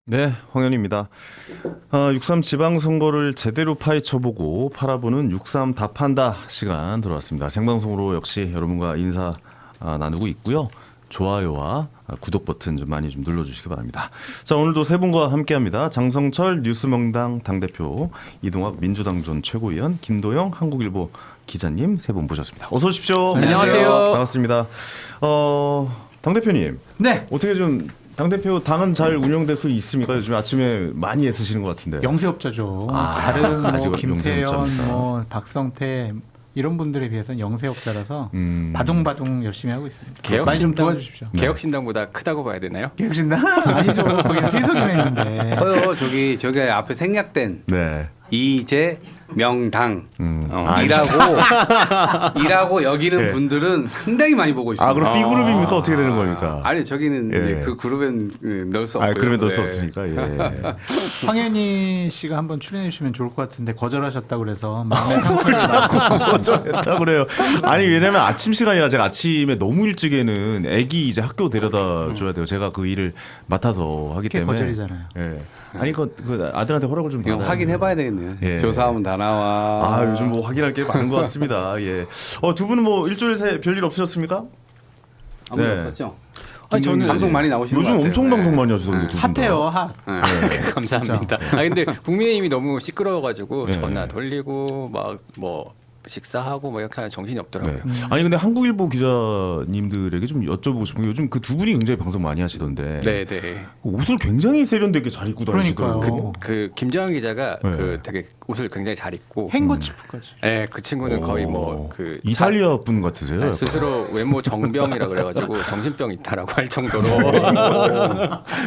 네, 황현입니다. 6.3 지방선거를 제대로 파헤쳐보고 팔아보는 6.3 답한다 시간 들어왔습니다. 생방송으로 역시 여러분과 인사 나누고 있고요. 좋아요와 구독 버튼 좀 많이 좀 눌러주시기 바랍니다. 자, 오늘도 세 분과 함께합니다. 장성철 뉴스명당 당대표, 이동학 민주당 전 최고위원, 김도영 한국일보 기자님 세 분 모셨습니다. 어서 오십시오. 안녕하세요. 반갑습니다. 당대표님. 네. 어떻게 좀 당대표 당은 잘 운영되고 있습니까? 요즘 아침에 많이 애쓰시는 것 같은데. 영세업자죠. 다른 아직 뭐 김태현, 영세업자입니다. 뭐 박성태 이런 분들에 비해서는 영세업자라서 바둥바둥 열심히 하고 있습니다. 많이 좀 도와주십시오. 개혁신당보다 크다고 봐야 되나요? 개혁신당 아니죠. 거기 세석이나 있는데. 저기 앞에 생략된 네. 이재명당 알겠습니다. 이라고 여기는 네. 분들은 상당히 많이 보고 있습니다. 그럼 B 그룹입니까? 어떻게 되는 겁니까? 아니 저기는 예. 이제 그 그룹엔 넣을 수 없고요. 그러면 넣을 수 네. 없으니까. 예. 황현희 씨가 한번 출연해 주시면 좋을 것 같은데 거절하셨다고 그래서 마음의 상처를 거절했다 그래요. 아니 왜냐면 아침 시간이라 제가 아침에 너무 일찍에는 아기 이제 학교 데려다 줘야 돼요. 제가 그 일을 맡아서 하기 그게 때문에. 거절이잖아요. 예. 아니 그 아들한테 허락을 좀 이거 받아야 확인해봐야 되겠네요. 예. 조사하면 다 나와. 요즘 뭐 확인할 게 많은 것 같습니다. 예. 두 분은 뭐 일주일 새 별일 없으셨습니까? 아무 일 네. 없었죠. 아니, 저는 방송 많이 나오시는 요즘 것 같아요. 엄청 네. 방송 많이 하시던데 두 분 다. 핫해요, 핫. 감사합니다. 근데 국민의힘이 너무 시끄러워가지고 네. 전화 돌리고 막 뭐 식사하고 뭐 이렇게 하면 정신이 없더라고요. 네. 아니 근데 한국일보 기자님들에게 좀 여쭤보고 싶은 게 요즘 그 두 분이 굉장히 방송 많이 하시던데 네. 옷을 굉장히 세련되게 잘 입고 다니시더라고요. 그러니까요. 그 김재환 기자가 네. 그 되게 옷을 굉장히 잘 입고, 행거 치프까지. 네, 그 친구는 거의 뭐 그 이탈리아 분 같으세요? 약간. 스스로 외모 정병이라 그래가지고 정신병 있다라고 할 정도로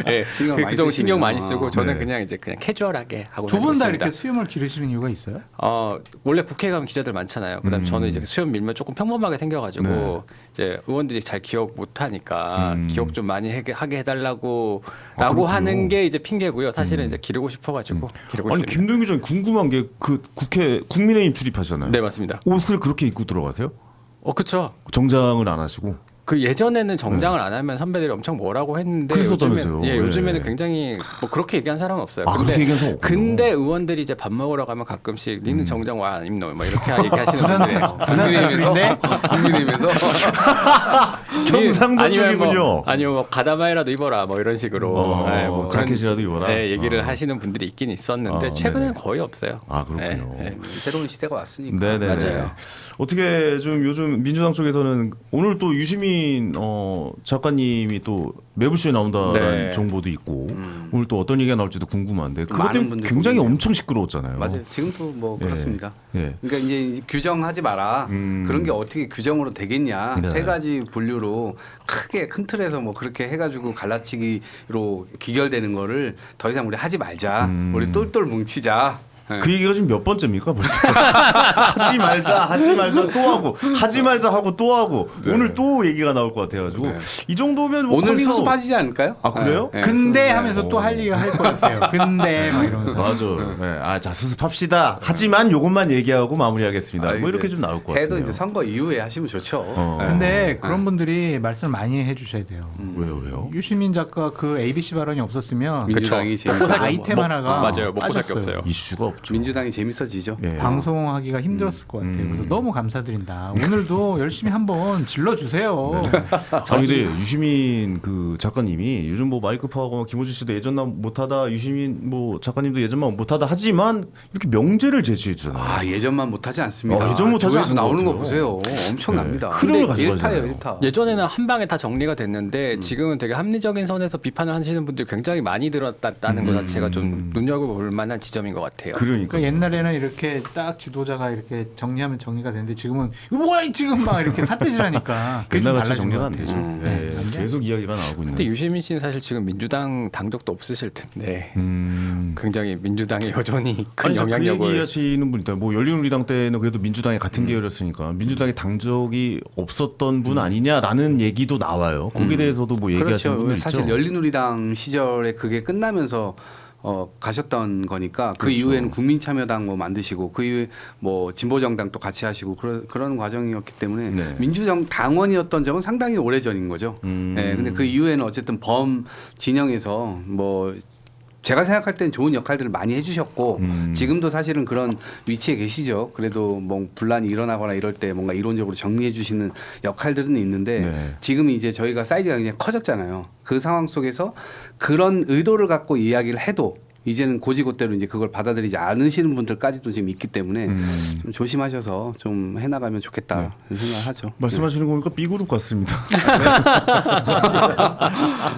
네, 신경 그 많이 정도 쓰시네요. 신경 많이 쓰고 저는 네. 그냥 이제 그냥 캐주얼하게 하고 두 분 다 다니고 있습니다. 이렇게 수염을 기르시는 이유가 있어요? 원래 국회 가면 기자들 많잖아요. 그다음 에 저는 이제 수염 밀면 조금 평범하게 생겨가지고 네. 이제 의원들이 잘 기억 못하니까 기억 좀 많이 하게 해달라고 그렇군요. 하는 게 이제 핑계고요. 사실은 이제 기르고 싶어가지고 기르고 아니 있습니다. 김동규 전 궁금한 게 그 국회 국민의힘 출입하잖아요. 네, 맞습니다. 옷을 그렇게 입고 들어가세요? 그렇죠. 정장을 안 하시고? 그 예전에는 정장을 안 하면 선배들이 엄청 뭐라고 했는데 그랬었다면서요. 요즘에는 네. 굉장히 뭐 그렇게 얘기한 사람은 없어요. 그렇게 얘기한 사람 없군요. 근데 의원들이 이제 밥 먹으러 가면 가끔씩 니는 정장 와 안 입노 뭐 이렇게 얘기하시는 분들이 부산 사투리인데 국민의힘에서 경상도 아니면 쪽이군요. 아니면 뭐 가다마이라도 입어라 뭐 이런 식으로 뭐 자켓이라도 입어라. 그런, 얘기를 하시는 분들이 있긴 있었는데 최근에는 네네. 거의 없어요. 그렇군요. 네. 새로운 시대가 왔으니까. 네네. 맞아요. 어떻게 좀 요즘 민주당 쪽에서는 오늘 또 유시민 작가님이 또 매부쇼에 나온다는 네. 정보도 있고 오늘 또 어떤 얘기가 나올지도 궁금한데 그것 많은 때문에 분들이 굉장히 보이네요. 엄청 시끄러웠잖아요. 맞아요. 지금도 뭐 예. 그렇습니다. 예. 그러니까 이제 규정하지 마라. 그런 게 어떻게 규정으로 되겠냐. 네. 세 가지 분류로 크게 큰 틀에서 뭐 그렇게 해가지고 갈라치기로 귀결되는 거를 더 이상 우리 하지 말자. 우리 똘똘 뭉치자. 네. 그 얘기가 지금 몇 번째입니까 벌써? 하지 말자 또 하고 하지 말자 하고 또 하고 오늘 또 얘기가 나올 것 같아가지고 이 정도면 뭐 오늘 커밍아웃- 수습 빠지지 않을까요? 그래요? 네. 근데 네. 하면서 또 할 얘기가 할 것 같아요. 근데 막 이러면서. 맞아. 네. 자 수습합시다. 하지만 요것만 얘기하고 마무리하겠습니다. 뭐 이렇게 좀 나올 것 같아요. 해도 이제 선거 이후에 하시면 좋죠. 네. 근데 그런 분들이 말씀을 많이 해주셔야 돼요. 왜요? 유시민 작가 그 ABC 발언이 없었으면 민주당이 그쵸. 재밌어. 아이템 하나가 맞아요. 먹고 살게 빠졌어요. 없어요. 이슈가 없죠. 민주당이 재밌어지죠. 예. 방송하기가 힘들었을 것 같아요. 그래서 너무 감사드린다. 오늘도 열심히 한번 질러주세요. 근데 유시민 그 작가님이 요즘 뭐 마이크 파하고 김호준 씨도 예전만 못하다 유시민 뭐 작가님도 예전만 못하다 하지만 이렇게 명제를 제시해 주잖아요. 예전만 못하지 않습니다. 예전 못하지 조회수 않은 것 나오는 거 같아요. 보세요. 엄청납니다. 네. 흐름을 근데 가져가잖아요. 일타예요. 예전에는 한 방에 다 정리가 됐는데 지금은 되게 합리적인 선에서 비판을 하시는 분들이 굉장히 많이 들었다는 것 자체가 좀 눈여겨볼 만한 지점인 것 같아요. 그러니까 그러니까 옛날에는 이렇게 딱 지도자가 이렇게 정리하면 정리가 되는데 지금은 뭐야 지금 막 이렇게 삿대질하니까 그게 좀 옛날같이 달라진 것 정리가 안 같아요. 되죠. 네. 예, 계속 이야기가 나오고 있는. 근데 유시민 씨는 사실 지금 민주당 당적도 없으실 텐데 음. 굉장히 민주당에 여전히 큰 아니, 그 영향력을 얘기하시는 분 있다. 뭐 열린우리당 때는 그래도 민주당이 같은 계열이었으니까 민주당의 당적이 없었던 분 아니냐라는 얘기도 나와요. 거기에 대해서도 뭐 얘기하시는 분도 그렇죠. 있죠. 사실 열린우리당 시절에 그게 끝나면서 가셨던 거니까 그 그렇죠. 이후에는 국민참여당 뭐 만드시고 그 이후에 뭐 진보정당 또 같이 하시고 그런 과정이었기 때문에 네. 민주정 당원이었던 점은 상당히 오래 전인 거죠. 근데 그 이후에는 어쨌든 범 진영에서 뭐 제가 생각할 때는 좋은 역할들을 많이 해주셨고 지금도 사실은 그런 위치에 계시죠. 그래도 뭐 분란이 일어나거나 이럴 때 뭔가 이론적으로 정리해 주시는 역할들은 있는데 네. 지금 이제 저희가 사이즈가 굉장히 커졌잖아요. 그 상황 속에서 그런 의도를 갖고 이야기를 해도 이제는 고지고대로 이제 그걸 받아들이지 않으시는 분들까지도 지금 있기 때문에 좀 조심하셔서 좀 해나가면 좋겠다 생각하죠. 말씀하시는 거 보니까 B그룹 같습니다.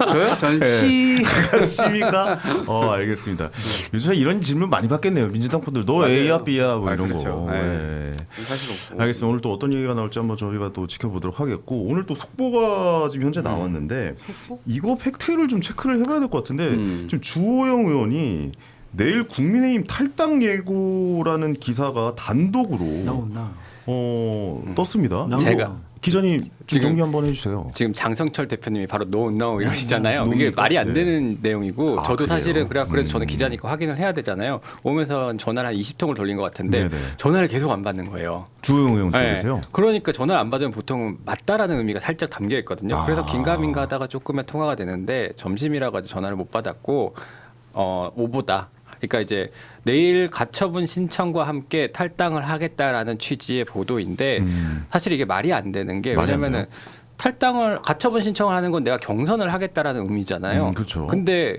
저요? 전 C. C입니까? 알겠습니다. 요즘에 이런 질문 많이 받겠네요. 민주당 분들 너 맞아요. A야 B야 뭐 이런 그렇죠. 거. 네. 네. 사실 없고. 알겠습니다. 오늘 또 어떤 얘기가 나올지 한번 저희가 또 지켜보도록 하겠고 오늘 또 속보가 지금 현재 나왔는데 이거 팩트를 좀 체크를 해봐야 될 것 같은데 지금 주호영 의원이 내일 국민의힘 탈당 예고라는 기사가 단독으로 나온다. 떴습니다. 제가 기자님 지금- 정리 한번 해주세요. 지금 장성철 대표님이 바로 no 이러시잖아요. 이게 no입니까? 말이 안 네. 되는 내용이고 아, 저도 그래요? 사실은 그래도 저는 기자니까 확인을 해야 되잖아요. 오면서 전화를 한 20통을 돌린 것 같은데 네네. 전화를 계속 안 받는 거예요. 주호영 의원 네. 쪽에서요. 그러니까 전화를 안 받으면 보통 맞다라는 의미가 살짝 담겨 있거든요. 아. 그래서 긴가민가 하다가 조금의 통화가 되는데 점심이라 가지고 전화를 못 받았고 오보다. 그러니까 이제 내일 가처분 신청과 함께 탈당을 하겠다라는 취지의 보도인데 사실 이게 말이 안 되는 게 말이 안 왜냐면은 탈당을 가처분 신청을 하는 건 내가 경선을 하겠다라는 의미잖아요. 그렇죠. 근데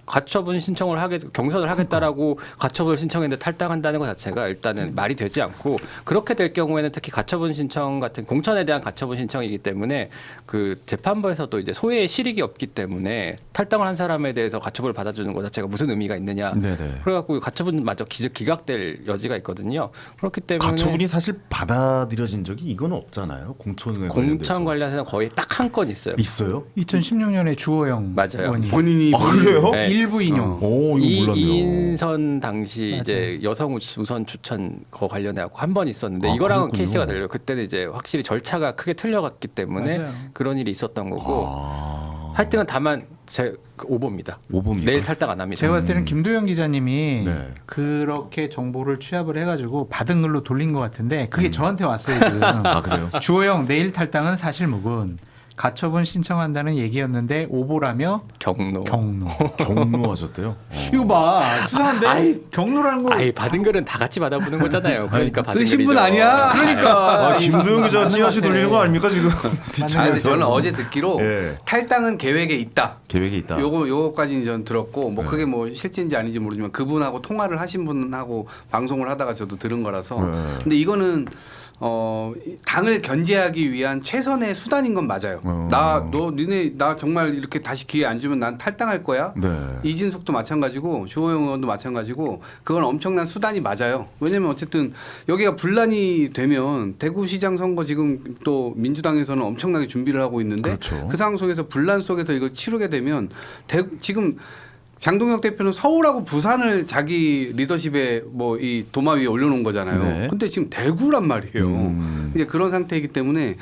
가처분 신청을 경선을 하겠다라고 가처분을 신청했는데 탈당한다는 것 자체가 일단은 말이 되지 않고 그렇게 될 경우에는 특히 가처분 신청 같은 공천에 대한 가처분 신청이기 때문에 그 재판부에서도 이제 소외의 실익이 없기 때문에 탈당을 한 사람에 대해서 가처분을 받아주는 것 자체가 무슨 의미가 있느냐. 네네. 그래갖고 가처분마저 기각될 여지가 있거든요. 그렇기 때문에 가처분이 사실 받아들여진 적이 이건 없잖아요. 공천 관련해서 거의 딱 한 건 있어요. 있어요? 2016년에 주호영 맞아요. 의원이 본인이 그래요? 네. 일부 인용. 오 이거 몰랐네요. 이인선 당시 이제 여성 우선 추천 거 관련해 갖고 한 번 있었는데 아, 이거랑은 그렇군요. 케이스가 달라요. 그때는 이제 확실히 절차가 크게 틀려갔기 때문에 맞아요. 그런 일이 있었던 거고 아, 하여튼 다만 제 오보입니다. 오보입니까? 내일 탈당 안 합니다. 제가 봤을 때는 김도영 기자님이 네. 그렇게 정보를 취합을 해가지고 받은 글로 돌린 것 같은데 그게 저한테 왔어요 지금. 아 그래요? 주호영 내일 탈당은 사실 묵은 가처분 신청한다는 얘기였는데 오보라며 경로. 경로하셨대요? 이거 봐 수상한데 경로라는 거. 아예 받은 글은 다 같이 받아보는 거잖아요. 그러니까 받은 쓰신 분 글이죠. 아니야? 그러니까 김도영 기자 찌라시 돌리는 거 아닙니까 지금? 아, 근데 뒷창에서. 저는 어제 듣기로 예. 탈당은 계획에 있다. 계획이 있다. 요거까지는 전 들었고 뭐 네. 그게 뭐 실제인지 아닌지 모르지만 그분하고 통화를 하신 분하고 방송을 하다가 저도 들은 거라서. 네. 근데 이거는 당을 견제하기 위한 최선의 수단인 건 맞아요. 니네 나 정말 이렇게 다시 기회 안 주면 난 탈당할 거야. 네. 이진숙도 마찬가지고 주호영 의원도 마찬가지고 그건 엄청난 수단이 맞아요. 왜냐면 어쨌든 여기가 분란이 되면 대구시장 선거 지금 또 민주당에서는 엄청나게 준비를 하고 있는데 그렇죠. 그 상황 속에서 분란 속에서 이걸 치르게 되면 지금 장동혁 대표는 서울하고 부산을 자기 리더십에 뭐 이 도마 위에 올려놓은 거잖아요. 네. 근데 지금 대구란 말이에요. 이제 그런 상태이기 때문에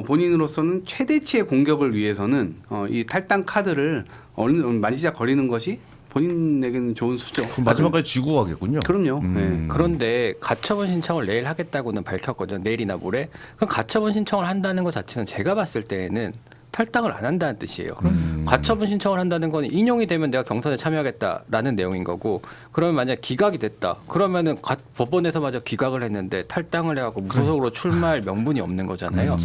본인으로서는 최대치의 공격을 위해서는 이 탈당 카드를 만지작거리는 것이 본인에게는 좋은 수죠. 그럼 마지막까지 쥐고 가겠군요. 그럼요. 네. 그런데 가처분 신청을 내일 하겠다고는 밝혔거든요. 내일이나 모레. 그럼 가처분 신청을 한다는 것 자체는 제가 봤을 때에는 탈당을 안 한다는 뜻이에요. 가처분 신청을 한다는 건 인용이 되면 내가 경선에 참여하겠다라는 내용인 거고 그러면 만약 기각이 됐다. 그러면은 법원에서마저 기각을 했는데 탈당을 해갖고 무소속으로 출마할 명분이 없는 거잖아요.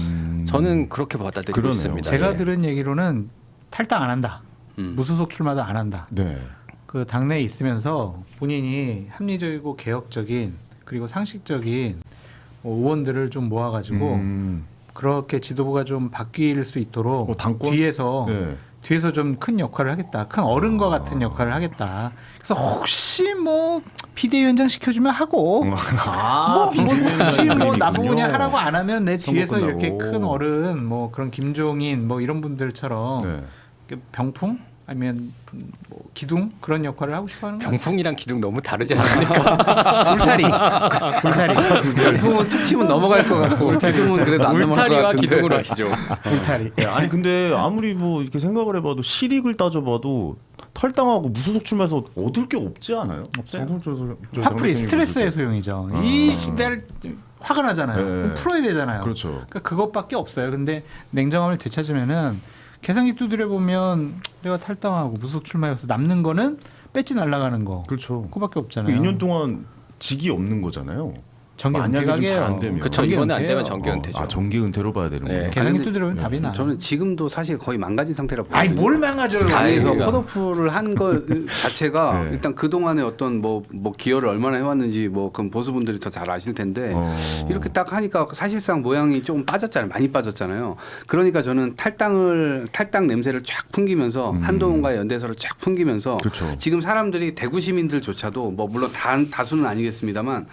저는 그렇게 받아들이고 그러네요. 있습니다. 제가 예. 들은 얘기로는 탈당 안 한다. 무소속 출마도 안 한다. 네. 그 당내에 있으면서 본인이 합리적이고 개혁적인 그리고 상식적인 의원들을 좀 모아가지고 그렇게 지도부가 좀 바뀔 수 있도록 당권? 뒤에서 네. 좀 큰 역할을 하겠다. 큰 어른과 같은 역할을 하겠다. 그래서 혹시 뭐 비대위원장 시켜주면 하고 혹시 뭐 나보고 그냥 하라고 안 하면 내 선거 뒤에서 끝나고. 이렇게 큰 어른 뭐 그런 김종인 뭐 이런 분들처럼 네. 병풍 아니면 뭐 기둥 그런 역할을 하고 싶어하는 거예요. 병풍이랑 기둥 너무 다르지 않습니까? 울타리. 병풍은 툭 치면 넘어갈 것 같고 기둥은 그래도 안 넘어갈 것 울타리와 같은데. 기둥으로 하시죠. 울타리. 네, 아니 근데 아무리 뭐 이렇게 생각을 해봐도 실익을 따져봐도 탈당하고 무소속 출마해서 얻을 게 없지 않아요? 없어요. 장성철 화풀이 장대표님 스트레스의 보실 때. 소용이죠. 이 시대를 화가 나잖아요. 네. 그럼 풀어야 되잖아요. 그렇죠. 그러니까 그것밖에 없어요. 근데 냉정함을 되찾으면은 계산기 두드려 보면 내가 탈당하고 무소속 출마해서 남는 거는 배지 날아가는 거. 그렇죠. 그거밖에 없잖아요. 2년 동안 직이 없는 거잖아요. 정기 만약에 좀 은퇴가게예요. 잘 안 되면. 그쵸. 정기 이번에 안 되면 은퇴예요. 정기 은퇴죠. 아 정기 은퇴로 봐야 되는군요. 네. 계산기 아니, 두드려면 답이 나. 저는 지금도 사실 거의 망가진 상태라 아니 보거든요. 뭘 망가져요. 다해서 아니, 컷오프를 한 거 자체가 네. 일단 그 동안에 어떤 뭐 기여를 얼마나 해왔는지 뭐 그건 보수분들이 더 잘 아실 텐데 이렇게 딱 하니까 사실상 모양이 조금 빠졌잖아요. 많이 빠졌잖아요. 그러니까 저는 탈당 냄새를 쫙 풍기면서 한동훈과의 연대서를 쫙 풍기면서 그쵸. 지금 사람들이 대구 시민들조차도 뭐 물론 다수는 아니겠습니다만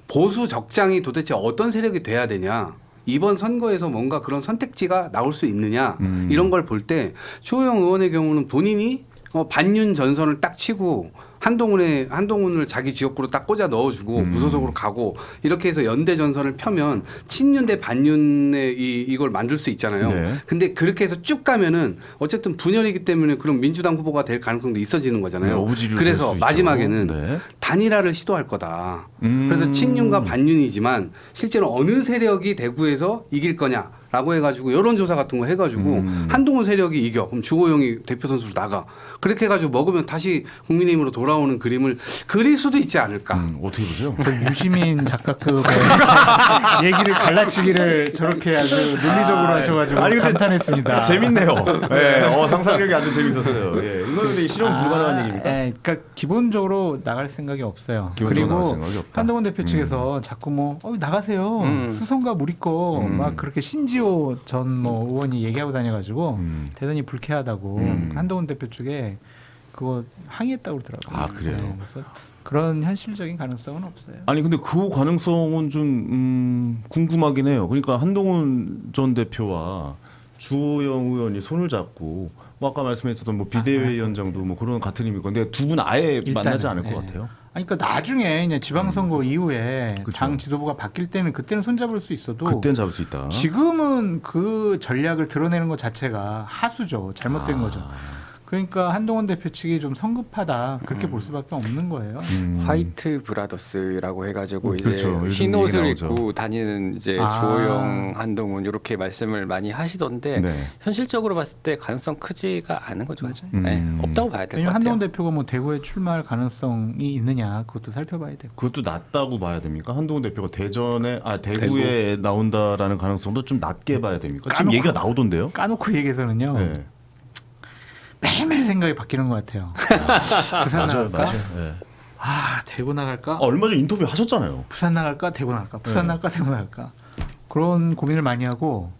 보수 적장이 도대체 어떤 세력이 돼야 되냐. 이번 선거에서 뭔가 그런 선택지가 나올 수 있느냐 이런 걸 볼 때 주호영 의원의 경우는 본인이 반윤 전선을 딱 치고 한동훈을 자기 지역구로 딱 꽂아 넣어주고 무소속으로 가고 이렇게 해서 연대 전선을 펴면 친윤 대 반윤의 이걸 만들 수 있잖아요. 네. 근데 그렇게 해서 쭉 가면은 어쨌든 분열이기 때문에 그럼 민주당 후보가 될 가능성도 있어지는 거잖아요. 네, 오부지리로 그래서 될 수 마지막에는 있죠. 네. 단일화를 시도할 거다. 그래서 친윤과 반윤이지만 실제로 어느 세력이 대구에서 이길 거냐라고 해가지고 여론조사 같은 거 해가지고 한동훈 세력이 이겨. 그럼 주호영이 대표 선수로 나가. 그렇게 해가지고 먹으면 다시 국민의힘으로 돌아오는 그림을 그릴 수도 있지 않을까. 어떻게 보세요? 그 유시민 작가급의 얘기를 갈라치기를 저렇게 아주 논리적으로 하셔가지고 아니, 근데 감탄했습니다. 재밌네요. 네, 상상력이 아주 재밌었어요. 예, 이거는 근데 실현 불가능한 얘기입니까? 그러니까 기본적으로 나갈 생각이 없어요. 기본적으로 나갈 그리고 생각이 없다. 한동훈 대표 측에서 자꾸 뭐 나가세요. 수성과 우리 거 막 그렇게 신지호 전 뭐 의원이 얘기하고 다녀가지고 대단히 불쾌하다고 한동훈 대표 쪽에 그거 항의했다고 그러더라고요. 아, 그래요? 네, 그래서 그런 현실적인 가능성은 없어요. 아니 근데 그 가능성은 좀 궁금하긴 해요. 그러니까 한동훈 전 대표와 주호영 의원이 손을 잡고 뭐 아까 말씀하셨던 뭐 비대위원장도 뭐 그런 같은 의미고 근데 두 분 아예 만나지 않을 것 같아요. 아니, 그러니까 나중에 이제 지방선거 이후에 그쵸. 당 지도부가 바뀔 때는 그때는 손잡을 수 있어도 그때는 잡을 수 있다. 지금은 그 전략을 드러내는 것 자체가 하수죠. 잘못된 거죠. 그러니까 한동훈 대표 측이 좀 성급하다 그렇게 볼 수밖에 없는 거예요. 화이트 브라더스라고 해가지고 이제 그렇죠. 요즘 흰 얘기 옷을 나오죠. 입고 다니는 이제 아. 주호영, 한동훈 이렇게 말씀을 많이 하시던데 네. 현실적으로 봤을 때 가능성 크지가 않은 거죠. 네, 없다고 봐야 될 것 왜냐면 같아요. 한동훈 대표가 뭐 대구에 출마할 가능성이 있느냐 그것도 살펴봐야 되고. 그것도 낮다고 봐야 됩니까? 한동훈 대표가 대구에 나온다라는 가능성도 좀 낮게 봐야 됩니까? 지금 까놓고- 얘기가 나오던데요. 까놓고 얘기해서는요. 네. 매일매일 생각이 바뀌는 것 같아요. 부산 나갈까? 네. 대구 나갈까? 얼마 전에 인터뷰 하셨잖아요. 부산 나갈까? 대구 나갈까? 부산 나갈까? 대구 나갈까? 그런 고민을 많이 하고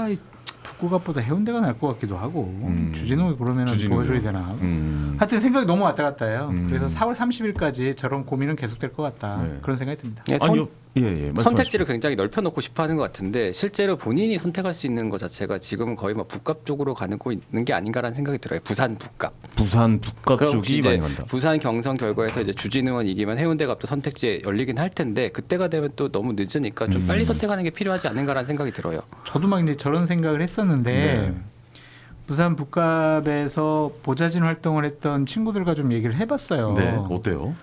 이 북구갑보다 해운대가 날 것 같기도 하고 주진우 그러면 도와줘야 되나? 하여튼 생각이 너무 왔다 갔다 해요. 그래서 4월 30일까지 저런 고민은 계속될 것 같다. 네. 그런 생각이 듭니다. 네, 아니요. 예. 선택지를 굉장히 넓혀놓고 싶어하는 것 같은데 실제로 본인이 선택할 수 있는 것 자체가 지금은 거의 뭐 북갑 쪽으로 가는 게 아닌가라는 생각이 들어요. 부산 북갑. 부산 북갑 그럼 혹시 쪽이 이제 많이 간다. 부산 경선 결과에서 이제 주진우 의원 이기면 해운대갑도 선택지에 열리긴 할 텐데 그때가 되면 또 너무 늦으니까 좀 빨리 선택하는 게 필요하지 않은가라는 생각이 들어요. 저도 막 이제 저런 생각을 했었는데 네. 부산 북갑에서 보좌진 활동을 했던 친구들과 좀 얘기를 해봤어요. 네. 어때요?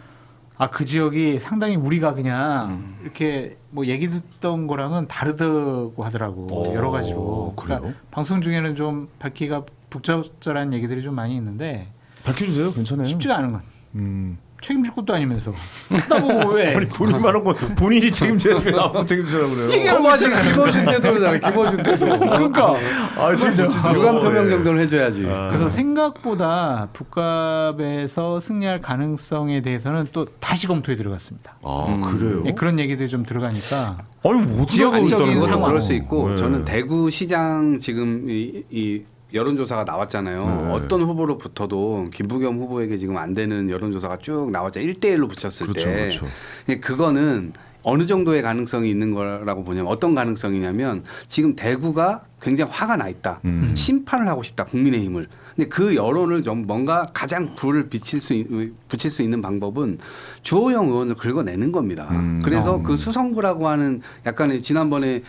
그 지역이 상당히 우리가 그냥 이렇게 뭐 얘기 듣던 거랑은 다르다고 하더라고. 여러 가지로. 그래요? 그러니까 방송 중에는 좀 밝기가 북적절한 얘기들이 좀 많이 있는데 밝혀주세요. 괜찮아요. 쉽지가 않은 건. 음. 책임질 것도 아니면서. 하다 보고 왜? 아니 본인 말한 건 본인이 책임져야지 나하고 책임지라고 그래요. 허무하지 김어준 때도 그러잖아요. 김어준 때도. 그러니까. 유감 표명 정도는 해줘야지. 그래서 생각보다 북갑에서 승리할 가능성에 대해서는 또 다시 검토에 들어갔습니다. 그래요? 예, 그런 얘기들이 좀 들어가니까 아니 뭐 지역적인 지역적인 그것도 상황. 그럴 수 있고 네. 저는 대구 시장 지금 이 여론조사가 나왔잖아요. 네. 어떤 후보로 붙어도 김부겸 후보에게 지금 안 되는 여론조사가 쭉 나왔잖아요. 1대1로 붙였을 그렇죠, 때. 그렇죠. 근데 그거는 어느 정도의 가능성이 있는 거라고 보냐면 어떤 가능성이냐면 지금 대구가 굉장히 화가 나 있다. 심판을 하고 싶다. 국민의힘을. 근데 그 여론을 좀 뭔가 가장 불을 붙일 수 있는 방법은 주호영 의원을 긁어내는 겁니다. 그래서 그 수성구라고 하는 약간의 지난번에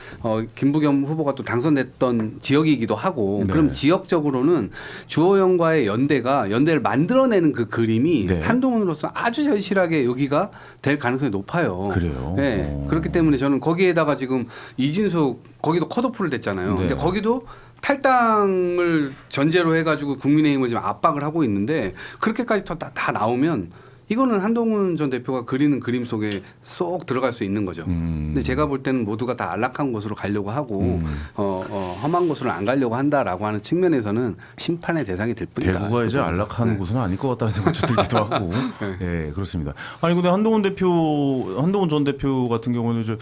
김부겸 후보가 또 당선됐던 지역이기도 하고 네. 그럼 지역적으로는 주호영과의 연대를 만들어내는 그 그림이 네. 한동훈으로서 아주 절실하게 여기가 될 가능성이 높아요. 그래요? 네. 그렇기 때문에 저는 거기에다가 지금 이진숙 거기도 컷오프를 됐잖아요. 네. 근데 거기도 탈당을 전제로 해가지고 국민의힘을 지금 압박을 하고 있는데 그렇게까지 다 나오면 이거는 한동훈 전 대표가 그리는 그림 속에 쏙 들어갈 수 있는 거죠. 근데 제가 볼 때는 모두가 다 안락한 곳으로 가려고 하고 험한 곳으로 안 가려고 한다라고 하는 측면에서는 심판의 대상이 될 뿐이다. 대구가 이제 안락한 네. 곳은 아닐 것 같다는 생각도 들기도 하고. 예, 그렇습니다. 아니 근데 한동훈 전 대표 같은 경우는 이제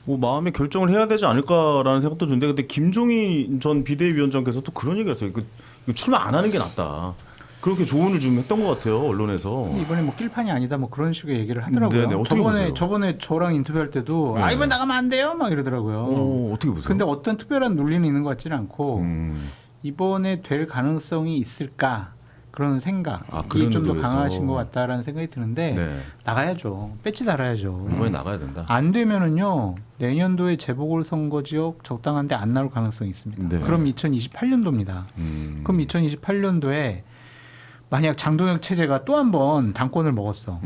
뭐 마음의 결정을 해야 되지 않을까라는 생각도 드는데 근데 김종인 전 비대위원장께서 또 그런 얘기했어요. 이거 출마 안 하는 게 낫다. 그렇게 조언을 좀 했던 것 같아요 언론에서. 이번에 뭐 낄판이 아니다 뭐 그런 식의 얘기를 하더라고요. 네네, 어떻게 보세요? 저번에 저랑 인터뷰할 때도 네. 이번 나가면 안 돼요 막 이러더라고요. 어떻게 보세요? 근데 어떤 특별한 논리는 있는 것 같지는 않고 음. 이번에 될 가능성이 있을까 그런 생각이 그런 좀 더 의도에서. 강하신 것 같다라는 생각이 드는데 네. 나가야죠. 배지 달아야죠. 이번에 나가야 된다. 안 되면은요 내년도에 재보궐선거 지역 적당한데 안 나올 가능성이 있습니다. 네. 그럼 2028년도입니다. 그럼 2028년도에 만약 장동혁 체제가 또 한 번 당권을 먹었어.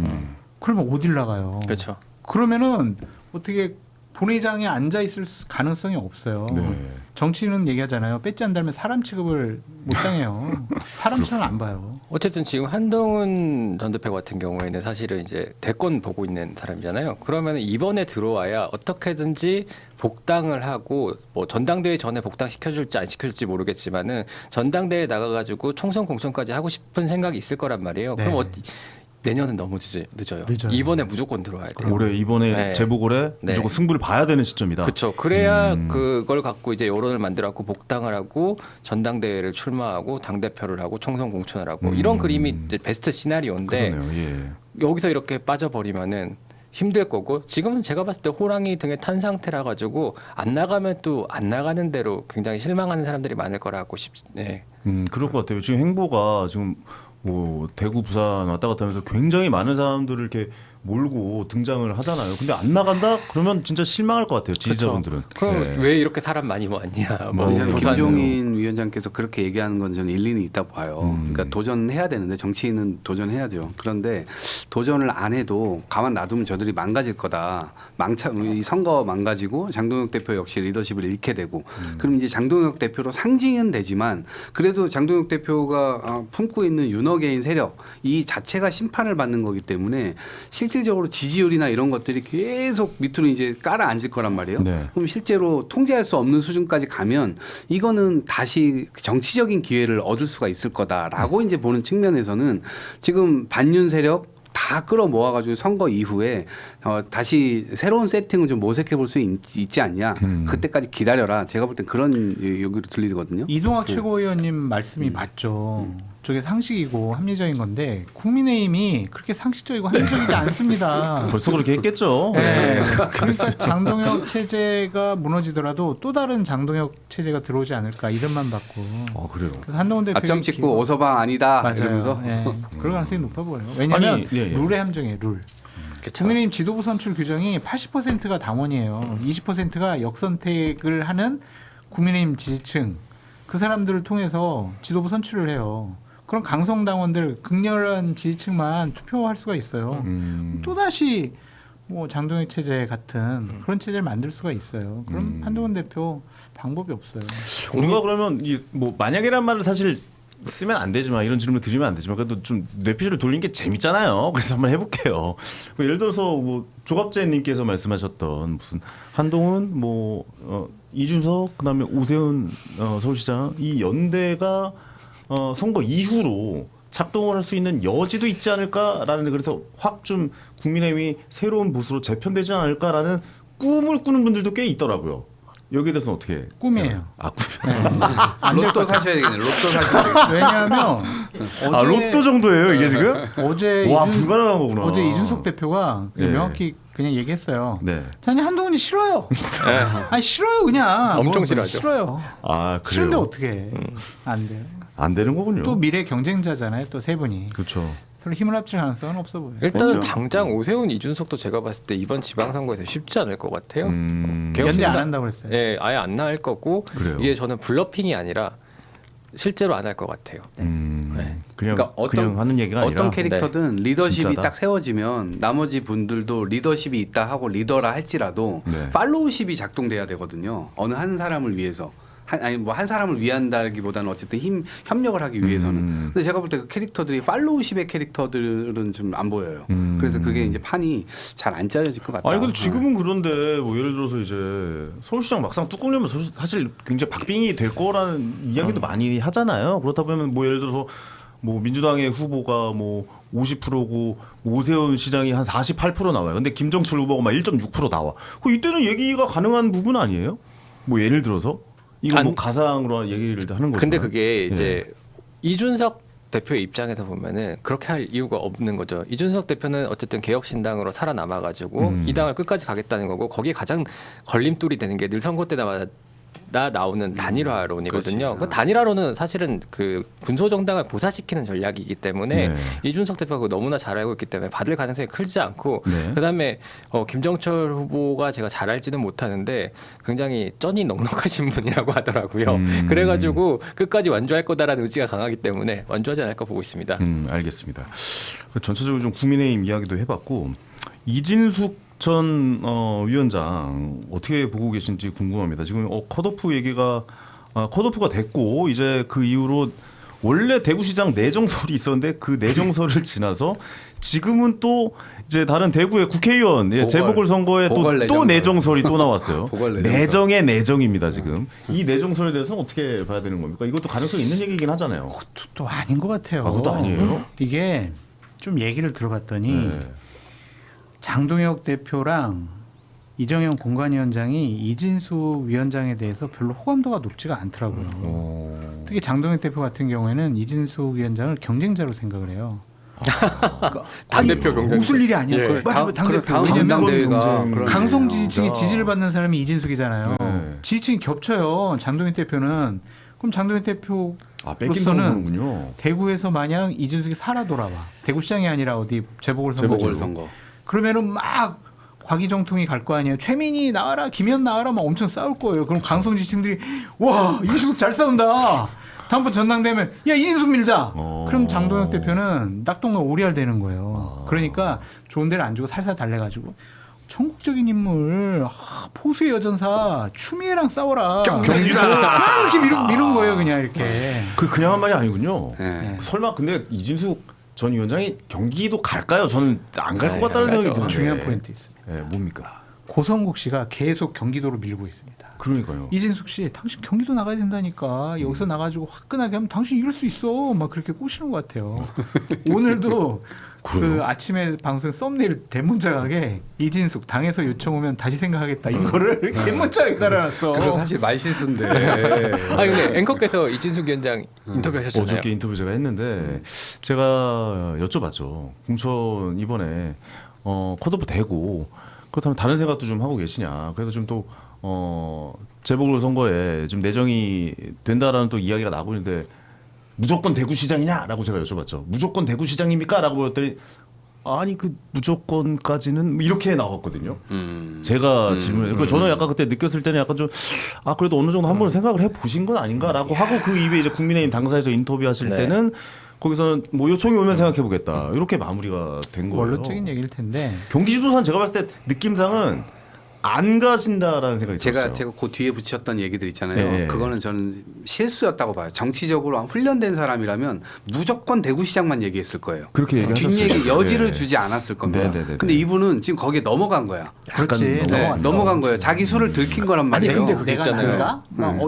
그러면 어딜 나가요? 그렇죠. 그러면은 어떻게 본회의장에 앉아 있을 가능성이 없어요. 네. 정치는 얘기하잖아요. 배지 안 달면 사람 취급을 못 당해요. 사람처럼 안 봐요. 어쨌든 지금 한동훈 전 대표 같은 경우에는 사실은 이제 대권 보고 있는 사람이잖아요. 그러면 이번에 들어와야 어떻게든지 복당을 하고 뭐 전당대회 전에 복당 시켜줄지 안 시켜줄지 모르겠지만은 전당대회 나가가지고 총선 공천까지 하고 싶은 생각이 있을 거란 말이에요. 네. 그럼 내년은 너무 늦어요. 늦어요. 이번에 무조건 들어와야 돼요. 올해 이번에 네. 재보궐에 네. 무조건 승부를 봐야 되는 시점이다. 그렇죠. 그래야 그걸 갖고 이제 여론을 만들어갖고 복당을 하고 전당대회를 출마하고 당 대표를 하고 총선 공천을 하고 이런 그림이 이제 베스트 시나리오인데 그러네요. 예. 여기서 이렇게 빠져버리면은 힘들 거고 지금은 제가 봤을 때 호랑이 등에 탄 상태라 가지고 안 나가면 또 안 나가는 대로 굉장히 실망하는 사람들이 많을 거라고 네. 그럴 것 같아요. 지금 행보가 지금 뭐 대구, 부산 왔다 갔다 하면서 굉장히 많은 사람들을 이렇게 몰고 등장을 하잖아요. 근데 안 나간다? 그러면 진짜 실망할 것 같아요. 지지자분들은. 그럼 네. 왜 이렇게 사람 많이 모았냐? 뭐 저는 부산 김종인 위원장께서 그렇게 얘기하는 건 저는 일리는 있다 봐요. 그러니까 도전해야 되는데 정치인은 도전해야죠. 그런데 도전을 안 해도 가만 놔두면 저들이 망가질 거다. 이 선거 망가지고 장동혁 대표 역시 리더십을 잃게 되고 그럼 이제 장동혁 대표로 상징은 되지만 그래도 장동혁 대표가 품고 있는 윤호개인 세력 이 자체가 심판을 받는 거기 때문에 실질적으로 지지율이나 이런 것들이 계속 밑으로 이제 깔아앉을 거란 말이에요. 네. 그럼 실제로 통제할 수 없는 수준까지 가면 이거는 다시 정치적인 기회를 얻을 수가 있을 거다라고 이제 보는 측면에서는 지금 반윤 세력 다 끌어모아가지고 선거 이후에 다시 새로운 세팅을 좀 모색해 볼 수 있지 않냐. 그때까지 기다려라. 제가 볼 땐 그런 얘기로 들리거든요. 이동학 최고위원님 말씀이 맞죠. 저게 상식이고 합리적인 건데 국민의힘이 그렇게 상식적이고 합리적이지 않습니다. 벌써 그렇게 했겠죠. 네. 그러니까 장동혁 체제가 무너지더라도 또 다른 장동혁 체제가 들어오지 않을까 이름만 받고. 그래요. 그래서 한동훈 대표 앞점 찍고 오서방 아니다 맞아요. 이러면서 네. 그럴 가능성이 높아 보여요. 왜냐하면 아니, 예. 룰의 함정이에요. 룰. 그쵸. 국민의힘 지도부 선출 규정이 80%가 당원이에요. 20%가 역선택을 하는 국민의힘 지지층 그 사람들을 통해서 지도부 선출을 해요. 그럼 강성 당원들 극렬한 지지층만 투표할 수가 있어요. 또 다시 뭐 장동혁 체제 같은 그런 체제를 만들 수가 있어요. 그럼 한동훈 대표 방법이 없어요. 우리가 그러면 뭐 만약이란 말을 사실 쓰면 안 되지만 이런 질문을 드리면 안 되지만 그래도 좀 뇌피셜을 돌리는 게 재밌잖아요. 그래서 한번 해볼게요. 예를 들어서 뭐 조갑재님께서 말씀하셨던 무슨 한동훈 뭐 이준석 그다음에 오세훈 서울시장 이 연대가 선거 이후로 작동을 할 수 있는 여지도 있지 않을까라는 그래서 확 좀 국민의힘이 새로운 보수로 재편되지 않을까라는 꿈을 꾸는 분들도 꽤 있더라고요. 여기에 대해서는 어떻게? 꿈이에요. 꿈. 안될 로또 것 같아요. 사셔야 되겠네. 로또 사셔야 되겠네. 왜냐하면 로또 정도예요 이게 지금? 어제 와 불가능한 거구나. 어제 이준석 대표가 예. 명확히 그냥 얘기했어요. 네. 저는 한동훈이 싫어요. 아니 싫어요 그냥. 엄청 뭐, 싫어하죠. 싫어요. 그래요. 싫은데 어떻게 해? 안 돼요. 안 되는 거군요. 또 미래 경쟁자잖아요. 또 세 분이 그렇죠. 서로 힘을 합칠 가능성은 없어 보여요. 일단은 그렇죠. 당장 오세훈 이준석도 제가 봤을 때 이번 지방선거에서 쉽지 않을 것 같아요. 연대 안 한다고 그랬어요. 예, 아예 안 나올 거고 그래요. 이게 저는 블러핑이 아니라 실제로 안 할 것 같아요. 네. 그냥 그러니까 그냥 하는 얘기가 아니라 어떤 캐릭터든 리더십이 진짜다. 딱 세워지면 나머지 분들도 리더십이 있다 하고 리더라 할지라도 네. 팔로우십이 작동돼야 되거든요. 어느 한 사람을 위해서 한 사람을 위한다기보다는 어쨌든 협력을 하기 위해서는. 근데 제가 볼 때 그 캐릭터들이 팔로우십의 캐릭터들은 좀 안 보여요. 그래서 그게 이제 판이 잘 안 짜여질 것 같다. 아니 근데 지금은 그런데 뭐 예를 들어서 이제 서울시장 막상 뚜껑 열면 사실 굉장히 박빙이 될 거라는 이야기도 많이 하잖아요. 그렇다 보면 뭐 예를 들어서 뭐 민주당의 후보가 뭐 50%고 오세훈 시장이 한 48% 나와요. 근데 김정철 후보가 막 1.6% 나와. 그 이때는 얘기가 가능한 부분 아니에요? 뭐 예를 들어서 이거 뭐 가상으로 얘기를 하는 거죠. 근데 그게 이제 이준석 대표의 입장에서 보면은 그렇게 할 이유가 없는 거죠. 이준석 대표는 어쨌든 개혁신당으로 살아남아가지고 이 당을 끝까지 가겠다는 거고 거기에 가장 걸림돌이 되는 게 늘 선거 때마다 나오는 단일화론이거든요. 그 단일화론은 사실은 그 군소정당을 보사시키는 전략이기 때문에 이준석 대표가 그거 너무나 잘 알고 있기 때문에 받을 가능성이 크지 않고 그다음에 김정철 후보가 제가 잘 알지는 못하는데 굉장히 쩐이 넉넉하신 분이라고 하더라고요. 그래가지고 끝까지 완주할 거다라는 의지가 강하기 때문에 완주하지 않을까 보고 있습니다. 알겠습니다. 전체적으로 좀 국민의힘 이야기도 해봤고 이진숙 전 위원장 어떻게 보고 계신지 궁금합니다. 지금 컷오프 얘기가 컷오프가 됐고 이제 그 이후로 원래 대구시장 내정설이 있었는데 그 내정설을 지나서 지금은 또 이제 다른 대구의 국회의원 재보궐선거에 또 내정설이 또 나왔어요. 내정의 내정입니다 지금. 이 내정설에 대해서는 어떻게 봐야 되는 겁니까? 이것도 가능성이 있는 얘기긴 하잖아요. 그것도 또 아닌 것 같아요. 그것도 아니에요? 이게 좀 얘기를 들어봤더니 장동혁 대표랑 이정현 공관위원장이 이진수 위원장에 대해서 별로 호감도가 높지가 않더라고요. 특히 장동혁 대표 같은 경우에는 이진수 위원장을 경쟁자로 생각을 해요. 그러니까 당대표 경쟁자. 웃을 일이 아니에요. 예. 맞아요. 당대표. 다음 왜냐면 전당대회가 강성 지지층이 지지를 받는 사람이 이진숙이잖아요. 지지층이 겹쳐요. 장동혁 대표는. 그럼 장동혁 대표로서는 군요. 대구에서 만약 이진숙이 살아 돌아와. 대구시장이 아니라 어디 재보궐선거. 그러면은 막 과기정통이 갈 거 아니에요. 최민희 나와라, 김현 나와라 막 엄청 싸울 거예요. 그럼 강성 지층들이 와 이진숙 잘 싸운다. 다음번 전당되면 야 이진숙 밀자. 그럼 장동혁 대표는 낙동강 오리알 되는 거예요. 그러니까 좋은 데를 안 주고 살살 달래가지고 전국적인 인물 포수의 여전사 추미애랑 싸워라. 경기사 이렇게 미룬 거예요 그냥 이렇게. 그냥 한 말이 아니군요. 설마 근데 이진숙 전 위원장이 경기도 갈까요? 저는 안 갈 것 같다는 생각이 드는데 중요한 포인트 있습니다. 뭡니까? 고성국 씨가 계속 경기도로 밀고 있습니다. 그러니까요. 이진숙 씨, 당신 경기도 나가야 된다니까. 여기서 나가지고 화끈하게 하면 당신 이길 수 있어. 막 그렇게 꼬시는 것 같아요. 오늘도 그 아침에 방송 썸네일 대문짝하게 이진숙 당에서 요청 오면 다시 생각하겠다. 이거를 대문짝에 달아놨어. 그거 사실 말실수인데. 근데 앵커께서 이진숙 위원장 인터뷰하셨잖아요. 어저께 인터뷰 제가 했는데 제가 여쭤봤죠. 공천 이번에 컷오프 되고 그렇다면 다른 생각도 좀 하고 계시냐. 그래서 좀 또 재보궐선거에 좀 내정이 된다라는 또 이야기가 나오고 있는데 무조건 대구시장이냐라고 제가 여쭤봤죠. 무조건 대구시장입니까?라고 했더니 아니 그 무조건까지는 이렇게 나왔거든요. 제가 질문을 그 저는 약간 그때 느꼈을 때는 약간 좀 그래도 어느 정도 한 번은 생각을 해 보신 건 아닌가라고 하고 그 이후에 이제 국민의힘 당사에서 인터뷰하실 때는 거기서는 뭐 요청이 오면 생각해 보겠다 이렇게 마무리가 된 거예요. 원론적인 얘기일 텐데 경기지도산 제가 봤을 때 느낌상은 안 가신다라는 생각이 들었어요. 제가 그 뒤에 붙였던 얘기들 있잖아요. 그거는 저는 실수였다고 봐요. 정치적으로 훈련된 사람이라면 무조건 대구시장만 얘기했을 거예요. 그렇게 얘기하셨어요. 뒷얘기 여지를 주지 않았을 겁니다. 근데 이분은 지금 거기에 넘어간 거야. 그렇지. 넘어간 거예요. 자기 수를 들킨 거란 말이에요. 근데 그게 있잖아요.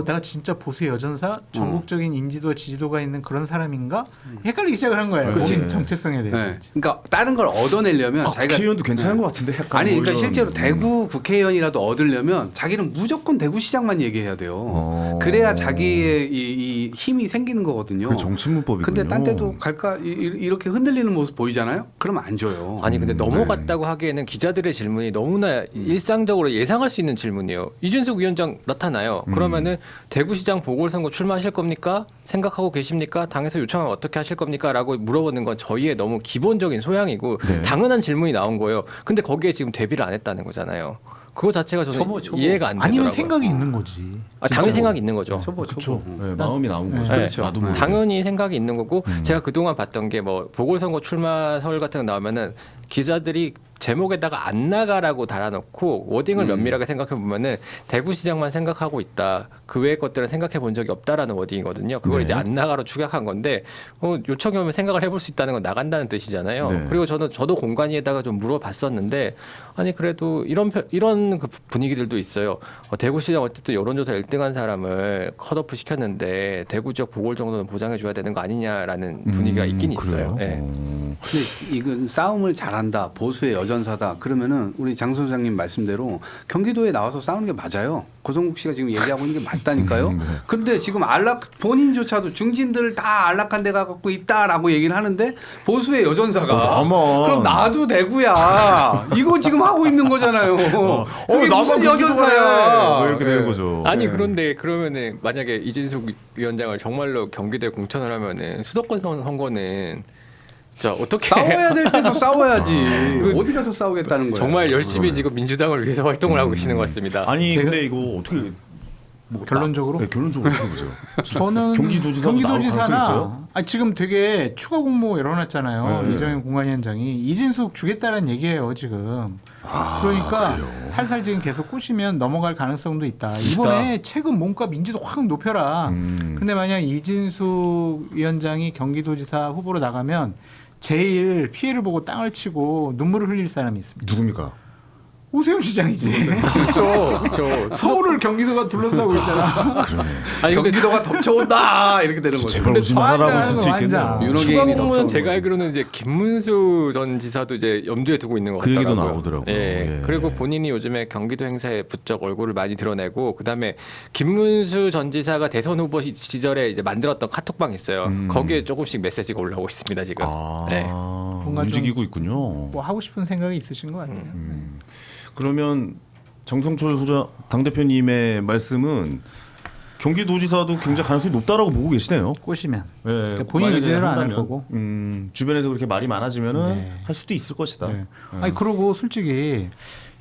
내가 진짜 보수의 여전사, 전국적인 인지도 지지도가 있는 그런 사람인가? 헷갈리기 시작을 한 거예요. 본인 정체성에 대해서. 그러니까 다른 걸 얻어내려면 자기가 국회의원도 괜찮은 것 같은데. 약간 그러니까 실제로 대구 국회의원이라도 얻으려면 자기는 무조건 대구시장만 얘기해야 돼요. 그래야 자기의 이 힘이 생기는 거거든요. 그 정치문법이군요. 근데 딴 데도 갈까 이렇게 흔들리는 모습 보이잖아요. 그러면 안 줘요. 아니 근데 넘어갔다고 하기에는 기자들의 질문이 너무나 일상적으로 예상할 수 있는 질문이에요. 이준석 위원장 나타나요. 그러면은 대구시장 보궐선거 출마하실 겁니까? 생각하고 계십니까? 당에서 요청하면 어떻게 하실 겁니까? 라고 물어보는 건 저희의 너무 기본적인 소양이고 당연한 질문이 나온 거예요. 근데 거기에 지금 대비를 안 했다는 거잖아요. 그거 자체가 저는 이해가 안 되더라고요. 아니면 생각이 있는 거지. 당연히 생각이 있는 거죠. 그렇죠. 마음이 나온 거죠. 그렇죠. 나도 모르게. 당연히 생각이 있는 거고 제가 그동안 봤던 게 뭐 보궐선거 출마 서울 같은 거 나오면은 기자들이 제목에다가 안 나가라고 달아놓고 워딩을 면밀하게 생각해 보면은 대구시장만 생각하고 있다. 그 외의 것들은 생각해 본 적이 없다라는 워딩이거든요. 그걸 네. 이제 안 나가로 축약한 건데 요청이 오면 생각을 해볼 수 있다는 건 나간다는 뜻이잖아요. 네. 그리고 저도 공관위에다가 좀 물어봤었는데 아니 그래도 이런 그 분위기들도 있어요. 대구시장 어쨌든 여론조사 1등한 사람을 컷오프 시켰는데 대구 지역 보궐 정도는 보장해 줘야 되는 거 아니냐라는 분위기가 있긴 있어요. 그래요? 예. 근데 이건 싸움을 잘한다, 보수의 여전사다. 그러면은 우리 장 소장님 말씀대로 경기도에 나와서 싸우는 게 맞아요. 고성국 씨가 지금 얘기하고 있는 게 맞다니까요. 그런데 지금 본인조차도 중진들 다 안락한 데가 갖고 있다라고 얘기를 하는데 보수의 여전사가 나만. 그럼 나도 대구야. 이거 지금 하고 있는 거잖아요. 그게 나만 무슨 경기도래. 여전사야. 뭐 이렇게 되는 거죠. 아니 그런데 그러면은 만약에 이진숙 위원장을 정말로 경기도에 공천을 하면은 수도권 선거는 자 어떻게 싸워야 될 때도 싸워야지. 어디 가서 싸우겠다는 거야. 정말 열심히 지금 민주당을 위해서 활동을 하고 계시는 것 같습니다. 아니 제가- 근데 이거 어떻게 결론적으로? 네, 결론적으로 어떻게 보세요? 저는 경기도지사가 나올 가능성이 있어요? 경기도지사나 지금 되게 추가 공모 열어놨잖아요. 네. 이정현 공관위원장이 이진숙 주겠다는 얘기예요 지금. 그러니까 살살 지금 계속 꼬시면 넘어갈 가능성도 있다. 이번에 최근 몸값 인지도 확 높여라. 근데 만약 이진숙 위원장이 경기도지사 후보로 나가면 제일 피해를 보고 땅을 치고 눈물을 흘릴 사람이 있습니다. 누굽니까? 오세훈 시장이지. 그렇죠, 그렇죠. 서울을 경기도가 둘러싸고 있잖아. 아니 근데 경기도가 덮쳐온다 이렇게 되는 거죠. 제발 오지 말아라고 했을 수 완전. 있겠네요. 유럽- 추가 유로게임이 공무는 덮쳐오는 제가 거죠. 알기로는 이제 김문수 전 지사도 이제 염두에 두고 있는 것 그 같더라고요. 얘기도 나오더라고요. 예. 예. 그리고 본인이 요즘에 경기도 행사에 부쩍 얼굴을 많이 드러내고 그다음에 김문수 전 지사가 대선 후보 시절에 이제 만들었던 카톡방 있어요. 거기에 조금씩 메시지가 올라오고 있습니다 지금. 아, 네. 뭔가 움직이고 있군요. 뭐 하고 싶은 생각이 있으신 것 같아요. 그러면 정성철 당대표님의 말씀은 경기도지사도 굉장히 가능성이 높다라고 보고 계시네요. 꼬시면. 예, 그러니까 본인 만약에 의지대로 안 할 한다면, 거고. 주변에서 그렇게 말이 많아지면은 네. 할 수도 있을 것이다. 네. 아니 그러고 솔직히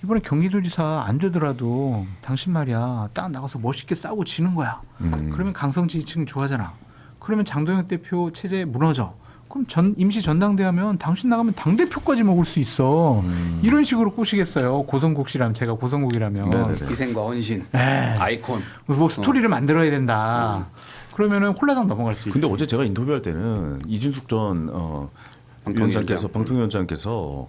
이번에 경기도지사 안 되더라도 당신 말이야 딱 나가서 멋있게 싸우고 지는 거야. 그러면 강성 지지층 좋아하잖아. 그러면 장동혁 대표 체제 무너져. 그럼 임시 전당대회하면 당신 나가면 당 대표까지 먹을 수 있어. 이런 식으로 꼬시겠어요. 고성국 씨라면 제가 고성국이라면 네네네. 희생과 헌신, 에이, 아이콘. 뭐 스토리를 만들어야 된다. 그러면은 홀라당 넘어갈 수 있지. 근데 어제 제가 인터뷰할 때는 이준숙 전 위원장께서 방통위원장께서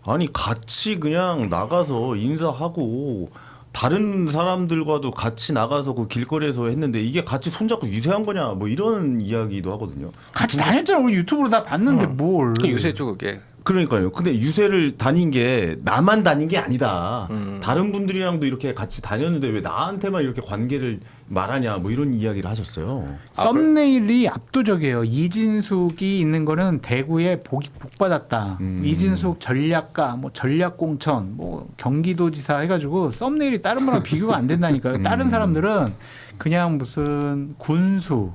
아니 같이 그냥 나가서 인사하고 다른 사람들과도 같이 나가서 그 길거리에서 했는데 이게 같이 손잡고 유세한 거냐 뭐 이런 이야기도 하거든요. 같이 다녔잖아. 우리 유튜브로 다 봤는데 뭘. 유세죠 그게. 그러니까요. 근데 유세를 다닌 게 나만 다닌 게 아니다. 다른 분들이랑도 이렇게 같이 다녔는데 왜 나한테만 이렇게 관계를 말하냐 뭐 이런 이야기를 하셨어요. 썸네일이 압도적이에요. 이진숙이 있는 거는 대구에 복 받았다. 이진숙 전략가, 뭐 전략공천, 뭐 경기도지사 해가지고 썸네일이 다른 거랑 비교가 안 된다니까요. 다른 사람들은 그냥 무슨 군수,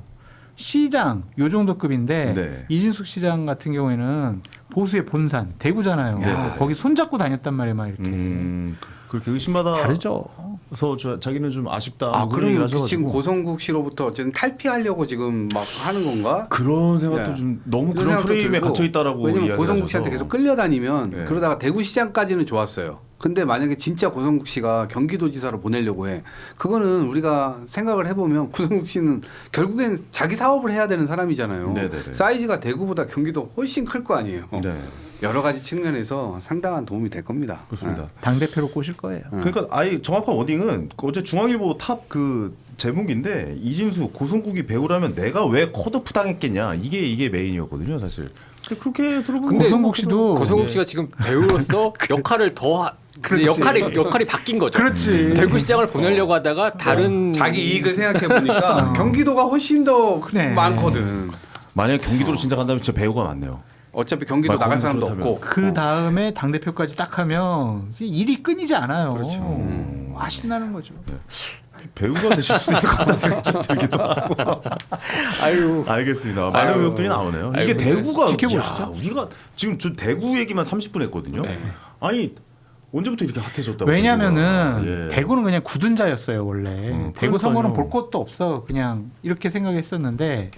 시장 요 정도 급인데 네. 이진숙 시장 같은 경우에는 보수의 본산 대구잖아요. 네. 거기 손잡고 다녔단 말이에요, 막 이렇게. 그렇게 의심받아서 다르죠. 자기는 좀 아쉽다. 아, 뭐 그런 얘기를 그럼 하셔가지고. 지금 고성국 씨로부터 어쨌든 탈피하려고 지금 막 하는 건가? 그런 생각도 네. 좀 너무 그런 그런 생각도 프레임에 들고, 갇혀 있다라고 왜냐면 이야기를 고성국 하셔서. 씨한테 계속 끌려다니면 네. 그러다가 대구시장까지는 좋았어요. 근데 만약에 진짜 고성국 씨가 경기도지사로 보내려고 해. 그거는 우리가 생각을 해보면 고성국 씨는 결국엔 자기 사업을 해야 되는 사람이잖아요. 네네네. 사이즈가 대구보다 경기도 훨씬 클 거 아니에요. 네. 여러 가지 측면에서 상당한 도움이 될 겁니다. 그렇습니다. 당 대표로 꼬실 거예요. 그러니까 아예 정확한 워딩은 어제 중앙일보 탑 그 제목인데 이진수 고성국이 배우라면 내가 왜 컷오프 당했겠냐 이게 메인이었거든요 사실. 근데 그렇게 들어보면 근데 고성국 씨도 고성국 씨가 지금 배우로서 역할을 더 근데 역할이 바뀐 거죠. 그렇지. 대구시장을 보내려고 하다가 다른 자기 이익을 생각해 보니까 경기도가 훨씬 더 그래. 많거든. 만약 경기도로 진짜 간다면 진짜 배우가 많네요. 어차피 경기도 말 나갈 거기서 사람도 그렇다면. 없고. 그 다음에 당 대표까지 딱 하면 일이 끊이지 않아요. 그렇죠. 아 신나는 거죠. 배우가 되실 수도 있을 것 같다는 생각이 좀 들기도 하고. 아유 알겠습니다. 많은 아유. 의혹들이 나오네요. 이게 아이고, 대구가 지켜보시죠. 야, 우리가 지금 저 대구 얘기만 30분 했거든요. 네. 아니 언제부터 이렇게 핫해졌다고? 왜냐면은 대구가. 예. 대구는 그냥 굳은 자였어요 원래. 대구 그러니까요. 선거는 볼 것도 없어. 그냥 이렇게 생각했었는데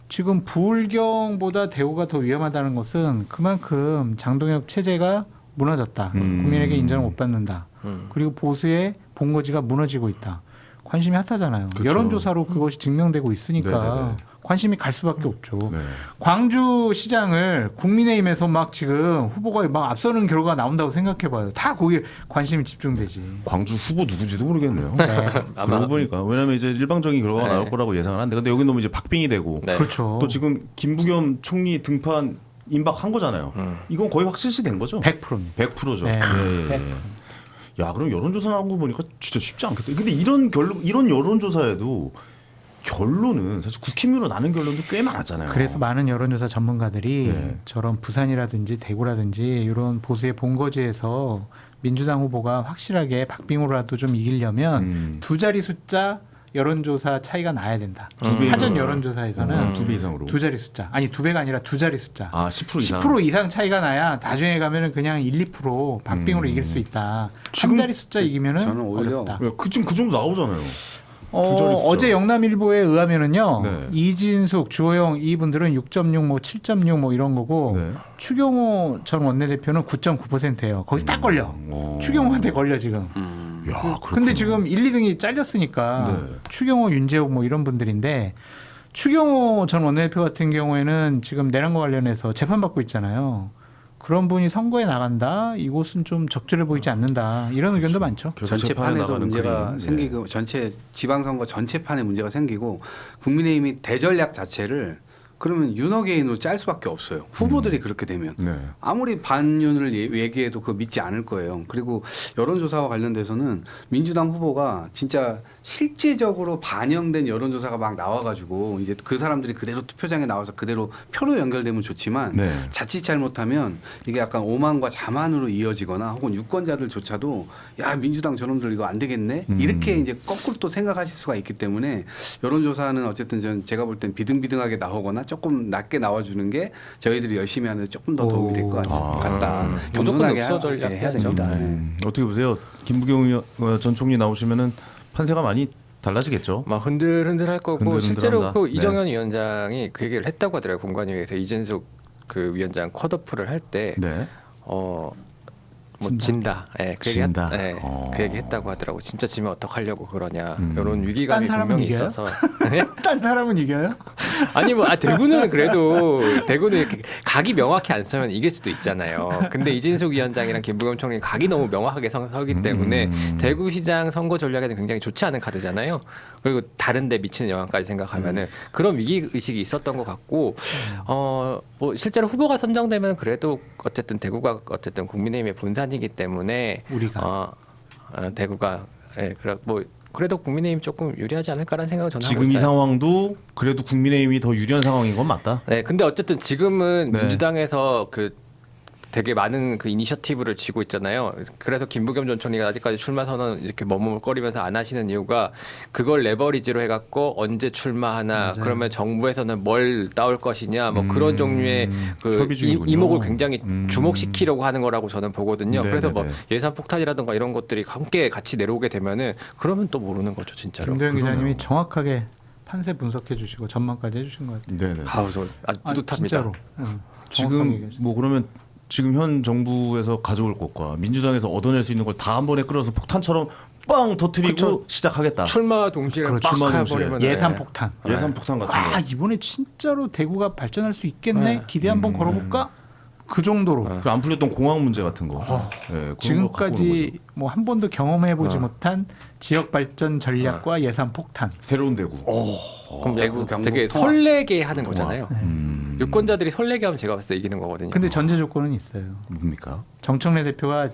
지금 부울경보다 대구가 더 위험하다는 것은 그만큼 장동혁 체제가 무너졌다. 국민에게 인정을 못 받는다. 그리고 보수의 본거지가 무너지고 있다. 관심이 핫하잖아요. 그쵸. 여론조사로 그것이 증명되고 있으니까 네네네. 관심이 갈 수밖에 없죠. 네. 광주시장을 국민의힘에서 막 지금 후보가 막 앞서는 결과가 나온다고 생각해봐요. 다 거기에 관심이 집중되지. 광주 후보 누구지도 모르겠네요. 네. 그러고 보니까 왜냐면 이제 일방적인 결과가 네. 나올 거라고 예상을 하는데 근데 여기 너무 이제 박빙이 되고 네. 그렇죠. 또 지금 김부겸 총리 등판 임박한 거잖아요. 이건 거의 확실시된 거죠? 100%입니다. 100%죠. 네. 예, 예. 야, 그럼 여론조사 나온 거 보니까 진짜 쉽지 않겠다. 근데 이런 여론조사에도 결론은 사실 국힘으로 나는 결론도 꽤 많았잖아요. 그래서 많은 여론조사 전문가들이 네. 저런 부산이라든지 대구라든지 이런 보수의 본거지에서 민주당 후보가 확실하게 박빙으로라도 좀 이기려면 두 자리 숫자 여론조사 차이가 나야 된다. 두 배. 사전 여론조사에서는 2배 이상으로. 두 자리 숫자. 아니 두 배가 아니라 두 자리 숫자. 아, 10% 이상. 10% 이상 차이가 나야 나중에 가면은 그냥 1, 2% 박빙으로 이길 수 있다. 지금 한 자리 숫자 이기면은 저는 오히려 어렵다. 지금 그 정도 나오잖아요. 두 자리 숫자. 어제 영남일보에 의하면은요. 네. 이진숙, 주호영 이분들은 6.6, 뭐 7.6 뭐 이런 거고 네. 추경호 전 원내대표는 9.9%예요. 거기서 딱 걸려. 어. 추경호한테 걸려 지금. 야, 근데 그렇구나. 지금 1, 2등이 잘렸으니까 네. 추경호, 윤재욱 뭐 이런 분들인데 추경호 전 원내대표 같은 경우에는 지금 내란과 관련해서 재판받고 있잖아요. 그런 분이 선거에 나간다? 이곳은 좀 적절해 보이지 않는다. 이런 의견도 많죠. 계속 재판에 전체판에도 나가는 문제가 그림. 생기고 전체 지방선거 전체판에 문제가 생기고 국민의힘이 대전략 자체를 그러면 윤어게인으로 짤 수밖에 없어요. 후보들이 그렇게 되면 네. 아무리 반윤을 얘기해도 그거 믿지 않을 거예요. 그리고 여론조사와 관련돼서는 민주당 후보가 진짜 실제적으로 반영된 여론조사가 막 나와가지고 이제 그 사람들이 그대로 투표장에 나와서 그대로 표로 연결되면 좋지만 네. 자칫 잘못하면 이게 약간 오만과 자만으로 이어지거나 혹은 유권자들조차도 야 민주당 저놈들 이거 안 되겠네 이렇게 이제 거꾸로 또 생각하실 수가 있기 때문에 여론조사는 어쨌든 제가 볼 땐 비등비등하게 나오거나 조금 낮게 나와주는 게 저희들이 열심히 하는 데 조금 더 도움이 될 것 같다. 무조건 겸손하게 엽서 전략 해야 됩니다. 네. 어떻게 보세요? 김부겸 전 총리 나오시면은 판세가 많이 달라지겠죠. 막 흔들흔들 할 거고 흔들흔들한다. 실제로 그 네. 이정현 위원장이 그 얘기를 했다고 하더라고요. 공관위에서 이준석 그 위원장 컷오프를 할 때 네. 뭐 진다. 예, 그 얘기 진다. 그 얘기 했다고 하더라고. 진짜 지면 어떡하려고 그러냐. 음. 이런 위기감이 딴 사람은 분명히 이겨요? 있어서. 네? 딴 사람은 이겨요? 아니 뭐 대구는 그래도 대구는 이렇게 각이 명확히 안 서면 이길 수도 있잖아요. 근데 이진숙 위원장이랑 김부겸 총리 각이 너무 명확하게 서기 때문에 대구시장 선거 전략에는 굉장히 좋지 않은 카드잖아요. 그리고 다른데 미치는 영향까지 생각하면은 그런 위기 의식이 있었던 것 같고 뭐 실제로 후보가 선정되면 그래도 어쨌든 대구가 어쨌든 국민의힘의 본산이기 때문에 우리가 대구가 뭐 그래도 국민의힘 조금 유리하지 않을까라는 생각을 저는 지금 하고 이 있어요. 상황도 그래도 국민의힘이 더 유리한 상황인 건 맞다. 네, 근데 어쨌든 지금은 네. 민주당에서 그 되게 많은 그 이니셔티브를 쥐고 있잖아요. 그래서 김부겸 전 총리가 아직까지 출마 선언 이렇게 머뭇거리면서 안 하시는 이유가 그걸 레버리지로 해갖고 언제 출마하나 맞아요. 그러면 정부에서는 뭘 따올 것이냐 뭐 그런 종류의 그 협의 중이군요. 이목을 굉장히 주목시키려고 하는 거라고 저는 보거든요. 네네네. 그래서 뭐 예산 폭탄이라든가 이런 것들이 함께 같이 내려오게 되면은 그러면 또 모르는 거죠, 진짜로. 김도영 그러네요. 기자님이 정확하게 판세 분석해 주시고 전망까지 해주신 것 같아요. 네네. 아우 저 아주 뿌듯합니다. 진짜로. 정확하게 지금 얘기하셨어요. 뭐 그러면 지금 현 정부에서 가져올 것과 민주당에서 얻어낼 수 있는 걸 다 한 번에 끌어서 폭탄처럼 빵 터트리고 그쵸. 시작하겠다. 출마 동시에 그렇죠. 빡 출마 동시에. 해버리면 예산 폭탄. 예산 폭탄 같은 거. 아 이번에 진짜로 대구가 발전할 수 있겠네. 네. 기대 한번 걸어볼까? 그 정도로 그안 풀렸던 공항 문제 같은 거. 네, 그런 거 갖고 오는 지금까지 뭐 한 번도 경험해 보지 어. 못한 지역 발전 전략과 예산 폭탄. 거죠. 새로운 대구. 그럼 대구, 경북 되게 통합. 설레게 하는 거잖아요. 음. 유권자들이 설레게 하면 제가 봤을 때 이기는 거거든요. 근데 전제 조건은 있어요. 뭡니까? 정청래 대표가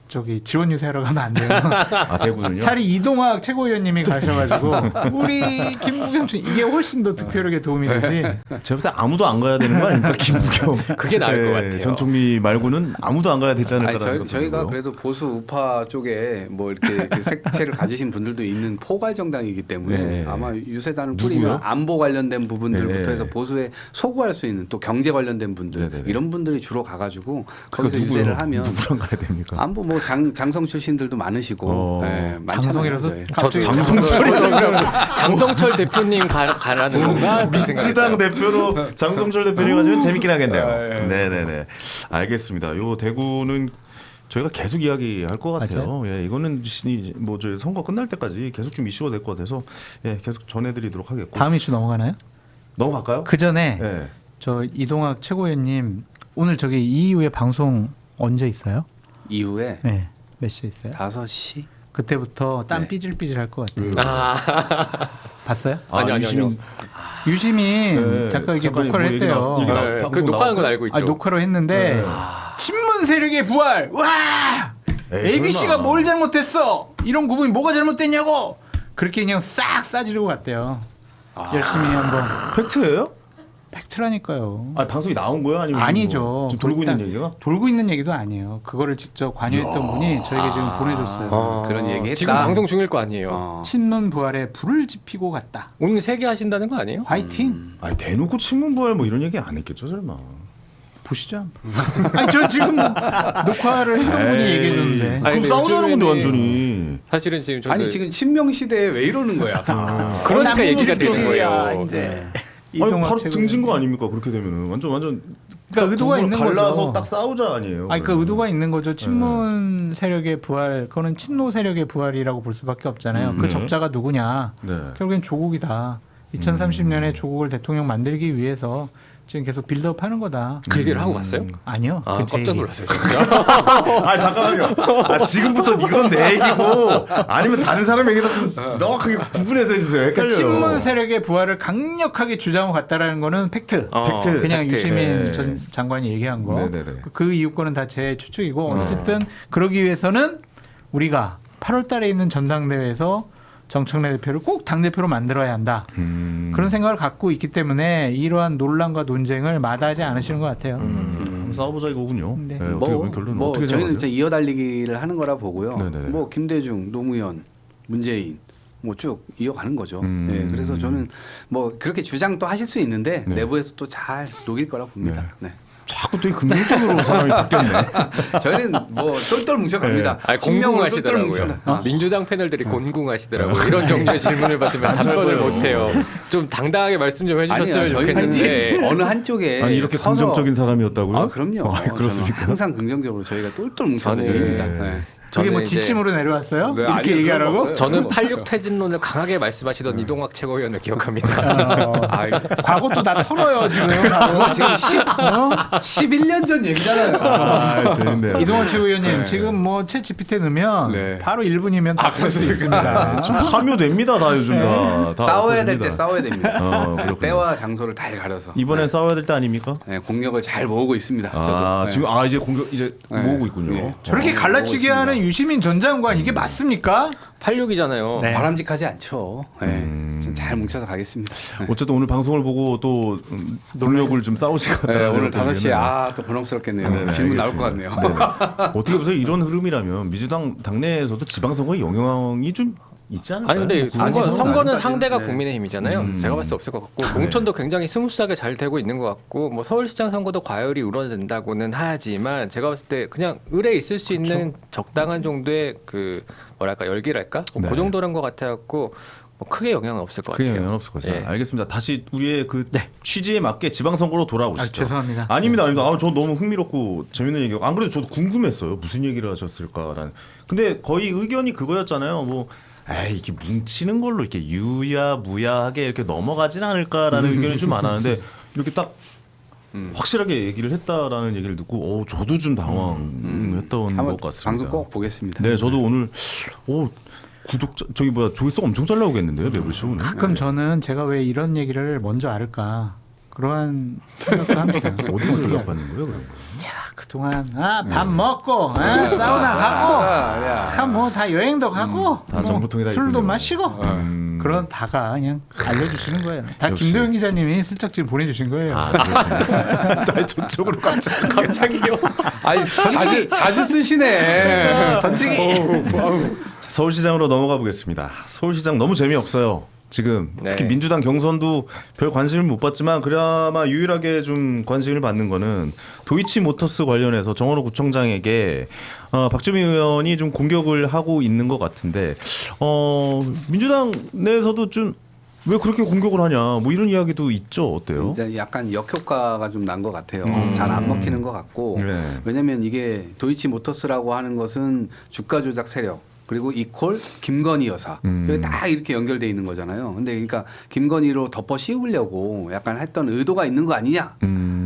저기 지원 유세하러 가면 안 돼요. 아 대구는요? 차라리 이동학 최고위원님이 가셔가지고 우리 김부겸 씨 이게 훨씬 더 득표력에 도움이 되지. 제가 봤을 때 아무도 안 가야 되는 거 아닙니까? 김부겸. 그게 나을 것 같아요. 전 총리 말고는 아무도 안 가야 되지 않을까라는 생각이 저희가 들고요. 그래도 보수 우파 쪽에 뭐 이렇게 그 색채를 가지신 분들도 있는 포괄 정당이기 때문에 네. 아마 유세단을 누구요? 꾸리면 안보 관련된 부분들부터 네. 해서 보수에 소구할 수 있는 또 경제 관련된 분들 네. 이런 분들이 주로 가가지고 그거 거기서 유세를 누구요? 하면 누구랑 가야 됩니까? 안보 뭐 장성 출신들도 많으시고 네, 장성이라서 많잖아요. 갑자기 장성철 대표님 가라는 건가? 민주당 대표로 장성철 대표님 가지면 재밌긴 하겠네요. 네네네. 알겠습니다. 요 대구는 저희가 계속 이야기할 것 같아요. 예, 이거는 뭐 저희 선거 끝날 때까지 계속 좀 이슈가 될 것 같아서 예, 계속 전해드리도록 하겠고. 다음 이슈 넘어가나요? 넘어갈까요? 그 전에 예. 저 이동학 최고위원님 오늘 저기 이후에 방송 언제 있어요? 이후에 네, 몇 시에 있어요? 5시 그때부터 땀 네. 삐질삐질 할 것 같아요. 아, 봤어요? 아니요. 유시민 잠깐 이게 잠깐 녹화를 뭐 얘기 했대요. 나왔- 얘기 나- 네, 그 방송 녹화하는 건 나왔어요? 알고 있죠. 아니, 녹화를 했는데 네. 친문 세력의 부활. 와! 에이, ABC가 설마. 뭘 잘못했어? 이런 부분이 뭐가 잘못됐냐고? 그렇게 그냥 싹 싸지르고 갔대요. 열심히 한번 팩트예요? 팩트라니까요. 아 방송이 나온 거예요? 아니면 아니죠. 뭐 지금 돌고 일단 있는 얘기가? 돌고 있는 얘기도 아니에요. 그거를 직접 관여했던 분이 저에게 지금 보내줬어요. 그런 얘기 했다. 지금 방송 중일 거 아니에요. 친문 부활에 불을 지피고 갔다. 오늘 3개 하신다는 거 아니에요? 화이팅. 아니 대놓고 친문부활 뭐 이런 얘기 안 했겠죠 설마. 보시죠. 아니 저 지금 녹화를 했던 분이 얘기해 줬는데. 아니, 그럼 근데 싸우자는 건데 요즘에는- 완전히. 사실은 지금 저도 아니 지금 친명 시대에 왜 이러는 거야? 그러니까 얘기가 되는 쪽이야, 거예요. 이제. 아니 이동학 바로 최고. 등진 거 아닙니까 그렇게 되면은 완전 그러니까 의도가 있는 갈라서 거죠. 딱 싸우자 아니에요. 아니 그 의도가 있는 거죠. 친문 세력의 부활, 그거는 친노 세력의 부활이라고 볼 수밖에 없잖아요. 그 네. 적자가 누구냐? 네. 결국엔 조국이다. 2030년에 조국을 대통령 만들기 위해서 지금 계속 빌드업하는 거다. 그 얘기를 하고 갔어요? 아니요. 아, 그제 깜짝 얘기. 놀랐어요. 진짜. 아 잠깐만요. 아 지금부터 이건 내 얘기고 아니면 다른 사람 얘기도 좀 명확하게 구분해서 해주세요. 헷갈려요. 그러니까 친문 세력의 부활을 강력하게 주장하고 갔다라는 거는 팩트. 팩트. 그냥 팩트. 유시민 네. 전 장관이 얘기한 거. 네네네. 그 이유 거는 다 제 추측이고 어쨌든 그러기 위해서는 우리가 8월 달에 있는 전당대회에서 정청래 대표를 꼭 당대표로 만들어야 한다. 그런 생각을 갖고 있기 때문에 이러한 논란과 논쟁을 마다하지 않으시는 것 같아요. 한번 싸워보자 이거군요. 네. 네, 어떻게 보면 결론은 뭐 어떻게 저희는 생각하세요? 이제 이어달리기를 하는 거라 보고요. 네네. 뭐 김대중, 노무현, 문재인 뭐 쭉 이어가는 거죠. 네, 그래서 저는 뭐 그렇게 주장도 하실 수 있는데 네. 내부에서 또 잘 녹일 거라 봅니다. 네. 자꾸 되게 긍정적으로 사람이 바뀌었네. 저희는 뭐 똘똘 뭉쳐갑니다. 아니, 신명으로 똘똘 곤궁하시더라고요. 뭉친다. 민주당 패널들이 곤궁하시더라고요. 이런 종류의 질문을 받으면 답변을 저도요. 못해요. 좀 당당하게 말씀 좀 해주셨으면 아니요, 좋겠는데. 저희는 어느 한쪽에 아니 이렇게 서서 긍정적인 사람이었다고요? 아 그럼요. 아, 그렇습니까? 저는 항상 긍정적으로 저희가 똘똘 뭉쳐서 저는- 얘기합니다. 네. 그게 뭐 저는 이제- 지침으로 내려왔어요? 네, 이렇게 아니요, 얘기하라고? 그런 거 없어요. 저는 86 퇴진론을 강하게 말씀하시던 이동학 최고위원을 기억합니다. 과거 또 다 털어요 지금. 지금 11년 전 얘기잖아요. 아 재밌네요. 이동원 최고위원님 지금 뭐 챗 GPT 넣으면 네. 바로 1분이면 다 풀 수 있습니다. 지금 파묘됩니다 다 요즘 다 싸워야 될 때 됩니다. 싸워야 됩니다. 그렇군요. 때와 장소를 잘 가려서 이번에 싸워야 될 때 아닙니까? 네, 공력을 잘 모으고 있습니다. 아 저도. 네. 지금 이제 공격 이제 네. 모으고 있군요. 네. 저렇게 어, 갈라치기 모으고 하는 있습니다. 유시민 전 장관 이게 맞습니까? 86이잖아요. 네. 바람직하지 않죠. 네. 좀잘 뭉쳐서 가겠습니다. 어쨌든 오늘 방송을 보고 또 논력을 좀 싸우실 것 네, 같아요. 오늘 5시에 또 번혹스럽겠네요. 질문 나올 것 같네요. 어떻게 보세요? 이런 흐름이라면 민주당 당내에서도 지방선거에 영향이 좀 있지 않을까요? 아니 근데 뭐 그런 건 선거는 아직까지는, 상대가 네. 국민의힘이잖아요. 제가 봤을 때 없을 것 같고 공천도 굉장히 스무스하게 잘 되고 있는 것 같고 뭐 서울시장 선거도 과열이 우러된다고는 하지만 제가 봤을 때 그냥 을에 있을 수 있는 적당한 정도의 그 뭐랄까 열기랄까 네. 그 정도란 것 같아갖고 뭐 크게 영향은 없을 것 크게 같아요. 영향 없을 것 같아요. 예. 알겠습니다. 다시 우리의 그 취지에 맞게 지방선거로 돌아오시죠. 아, 죄송합니다. 아닙니다. 저 너무 흥미롭고 재밌는 얘기고 안 그래도 저도 궁금했어요. 무슨 얘기를 하셨을까라는. 근데 거의 의견이 그거였잖아요. 뭐 에이 이게 뭉치는 걸로 이렇게 유야무야하게 이렇게 넘어가진 않을까라는 의견이 좀 많았는데 이렇게 딱 확실하게 얘기를 했다라는 얘기를 듣고 저도 좀 당황했던 한번 것 같습니다. 방송 꼭 보겠습니다. 네, 저도 오늘 구독자 조회수가 엄청 잘 나오겠는데요, 매불쇼는. 가끔 저는 제가 왜 이런 얘기를 먼저 알을까 그러한 생각도 합니다. 어디서 연락받는 거예요, 그럼? 제가 그동안 밥 먹고 사우나 가고 뭐 다 여행도 가고 다 뭐 정보통에 다 술도 있군요. 마시고 그런 다가 그냥 알려주시는 거예요. 다 역시. 김도영 기자님이 슬쩍 지금 보내주신 거예요. 자, 저쪽으로 갑자기요? 아니 자주 쓰시네. 던지기. 서울시장으로 넘어가 보겠습니다. 서울시장 너무 재미없어요. 지금 특히 네. 민주당 경선도 별 관심을 못 받지만 그나마 유일하게 좀 관심을 받는 거는 도이치모터스 관련해서 정원호 구청장에게 박주민 의원이 좀 공격을 하고 있는 것 같은데 민주당 내에서도 좀 왜 그렇게 공격을 하냐 뭐 이런 이야기도 있죠. 어때요? 이제 약간 역효과가 좀 난 것 같아요. 잘 안 먹히는 것 같고 네. 왜냐하면 이게 도이치모터스라고 하는 것은 주가 조작 세력 그리고 이콜 김건희 여사 그게 딱 이렇게 연결돼 있는 거잖아요. 근데 그러니까 김건희로 덮어 씌우려고 약간 했던 의도가 있는 거 아니냐?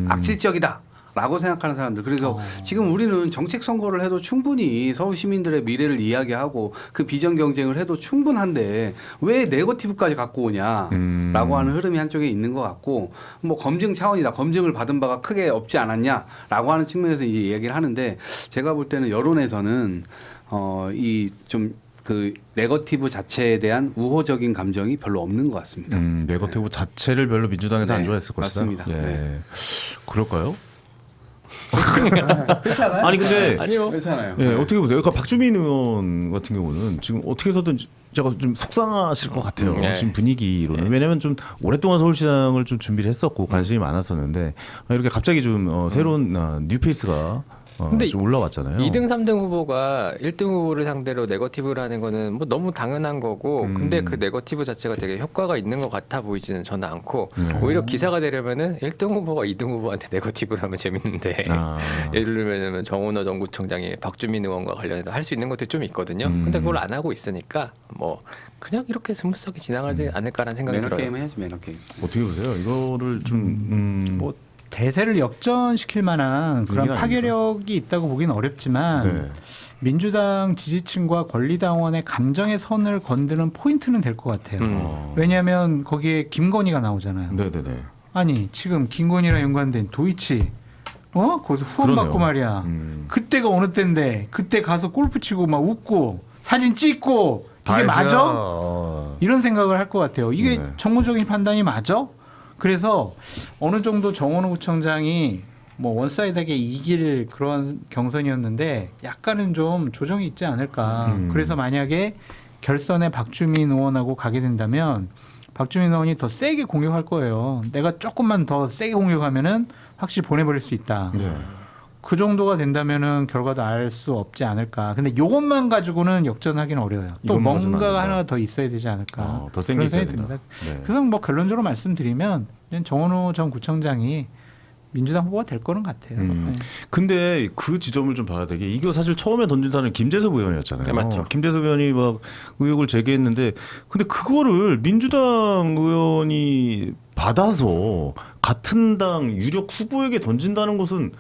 악질적이다. 라고 생각하는 사람들. 그래서 지금 우리는 정책 선거를 해도 충분히 서울 시민들의 미래를 이야기하고 그 비전 경쟁을 해도 충분한데 왜 네거티브까지 갖고 오냐라고 하는 흐름이 한쪽에 있는 것 같고 뭐 검증 차원이다. 검증을 받은 바가 크게 없지 않았냐라고 하는 측면에서 이제 이야기를 하는데 제가 볼 때는 여론에서는 이 좀 그 네거티브 자체에 대한 우호적인 감정이 별로 없는 것 같습니다. 네거티브 자체를 별로 민주당에서 안 네, 좋아했을 것이다. 맞습니다. 예. 네. 그럴까요? 그렇잖아요. 아니 근데 아니요. 그렇잖아요. 예, 어떻게 보세요? 그러니까 박주민 의원 같은 경우는 지금 어떻게 해서든 제가 좀 속상하실 것 같아요. 네. 지금 분위기로는 왜냐하면 좀 오랫동안 서울시장을 좀 준비를 했었고 관심이 많았었는데 이렇게 갑자기 좀 새로운 뉴페이스가 근데 좀 올라왔잖아요. 2등, 3등 후보가 1등 후보를 상대로 네거티브를 하는 거는 뭐 너무 당연한 거고 근데 그 네거티브 자체가 되게 효과가 있는 것 같아 보이지는 저는 않고 오히려 기사가 되려면은 1등 후보가 2등 후보한테 네거티브를 하면 재밌는데 예를 들면 정원호 전 구청장이 박주민 의원과 관련해서 할 수 있는 것들이 좀 있거든요. 근데 그걸 안 하고 있으니까 뭐 그냥 이렇게 스무스하게 지나가지 않을까라는 생각이 매너 들어요. 게임 해야지 매너 게임. 어떻게 보세요? 이거를 좀 뭐 대세를 역전시킬 만한 그런 얘기는 파괴력이 있다고 보기는 어렵지만 네. 민주당 지지층과 권리당원의 감정의 선을 건드는 포인트는 될 것 같아요. 왜냐하면 거기에 김건희가 나오잖아요. 네네네. 아니 지금 김건희랑 연관된 도이치 거기서 후원 받고 그러네요. 말이야. 그때가 어느 때인데 그때 가서 골프 치고 막 웃고 사진 찍고 이게 맞아? 이런 생각을 할 것 같아요. 이게 네. 정무적인 판단이 맞아? 그래서 어느 정도 정원호 구청장이 뭐 원사이드하게 이길 그런 경선이었는데 약간은 좀 조정이 있지 않을까. 그래서 만약에 결선에 박주민 의원하고 가게 된다면 박주민 의원이 더 세게 공격할 거예요. 내가 조금만 더 세게 공격하면은 확실히 보내버릴 수 있다. 네. 그 정도가 된다면은 결과도 알 수 없지 않을까. 근데 이것만 가지고는 역전하기는 어려워요. 또 이것만 가지고는 안 뭔가가 된다. 하나 더 있어야 되지 않을까. 더 센 게 그런 있어야 생각이 된다. 네. 그래서 뭐 결론적으로 말씀드리면 정원호 전 구청장이 민주당 후보가 될 거는 같아요. 네. 근데 그 지점을 좀 봐야 되게 이거 사실 처음에 던진 사람은 김재섭 의원이었잖아요. 네, 맞죠. 김재섭 의원이 막 의혹을 제기했는데 근데 그거를 민주당 의원이 받아서 같은 당 유력 후보에게 던진다는 것은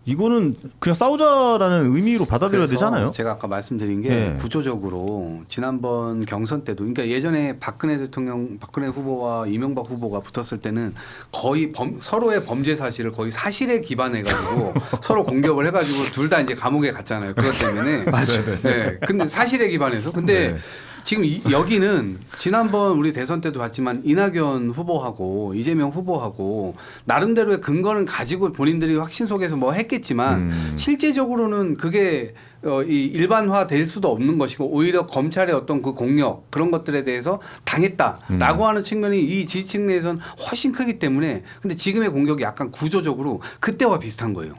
이거는 그냥 싸우자라는 의미로 받아들여야 그래서 되잖아요. 제가 아까 말씀드린 게 네. 구조적으로 지난번 경선 때도 그러니까 예전에 박근혜 대통령, 박근혜 후보와 이명박 후보가 붙었을 때는 거의 서로의 범죄 사실을 거의 사실에 기반해 가지고 서로 공격을 해가지고 둘 다 이제 감옥에 갔잖아요. 그것 때문에. 맞아요. 네. 근데 사실에 기반해서. 근데 네. 지금 여기는 지난번 우리 대선 때도 봤지만 이낙연 후보하고 이재명 후보하고 나름대로의 근거는 가지고 본인들이 확신 속에서 뭐 했겠지만 실제적으로는 그게 이 일반화 될 수도 없는 것이고 오히려 검찰의 어떤 그 공력 그런 것들에 대해서 당했다라고 하는 측면이 이 지지층 내에서는 훨씬 크기 때문에 근데 지금의 공격이 약간 구조적으로 그때와 비슷한 거예요.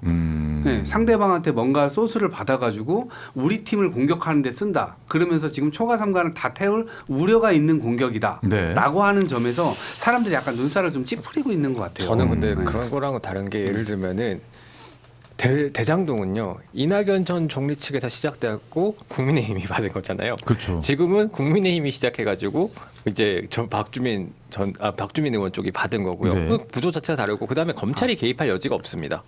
네, 상대방한테 뭔가 소스를 받아가지고 우리 팀을 공격하는 데 쓴다. 그러면서 지금 초과 삼관을 다 태울 우려가 있는 공격이다. 네. 라고 하는 점에서 사람들이 약간 눈살을 좀 찌푸리고 있는 것 같아요. 저는 근데 네. 그런 거랑은 다른 게 예를 들면은 대장동은요 이낙연 전 총리 측에서 시작되었고 국민의힘이 받은 거잖아요. 그렇죠. 지금은 국민의힘이 시작해가지고 이제 박주민 의원 쪽이 받은 거고요. 네. 그 구조 자체가 다르고 그 다음에 검찰이 개입할 여지가 없습니다.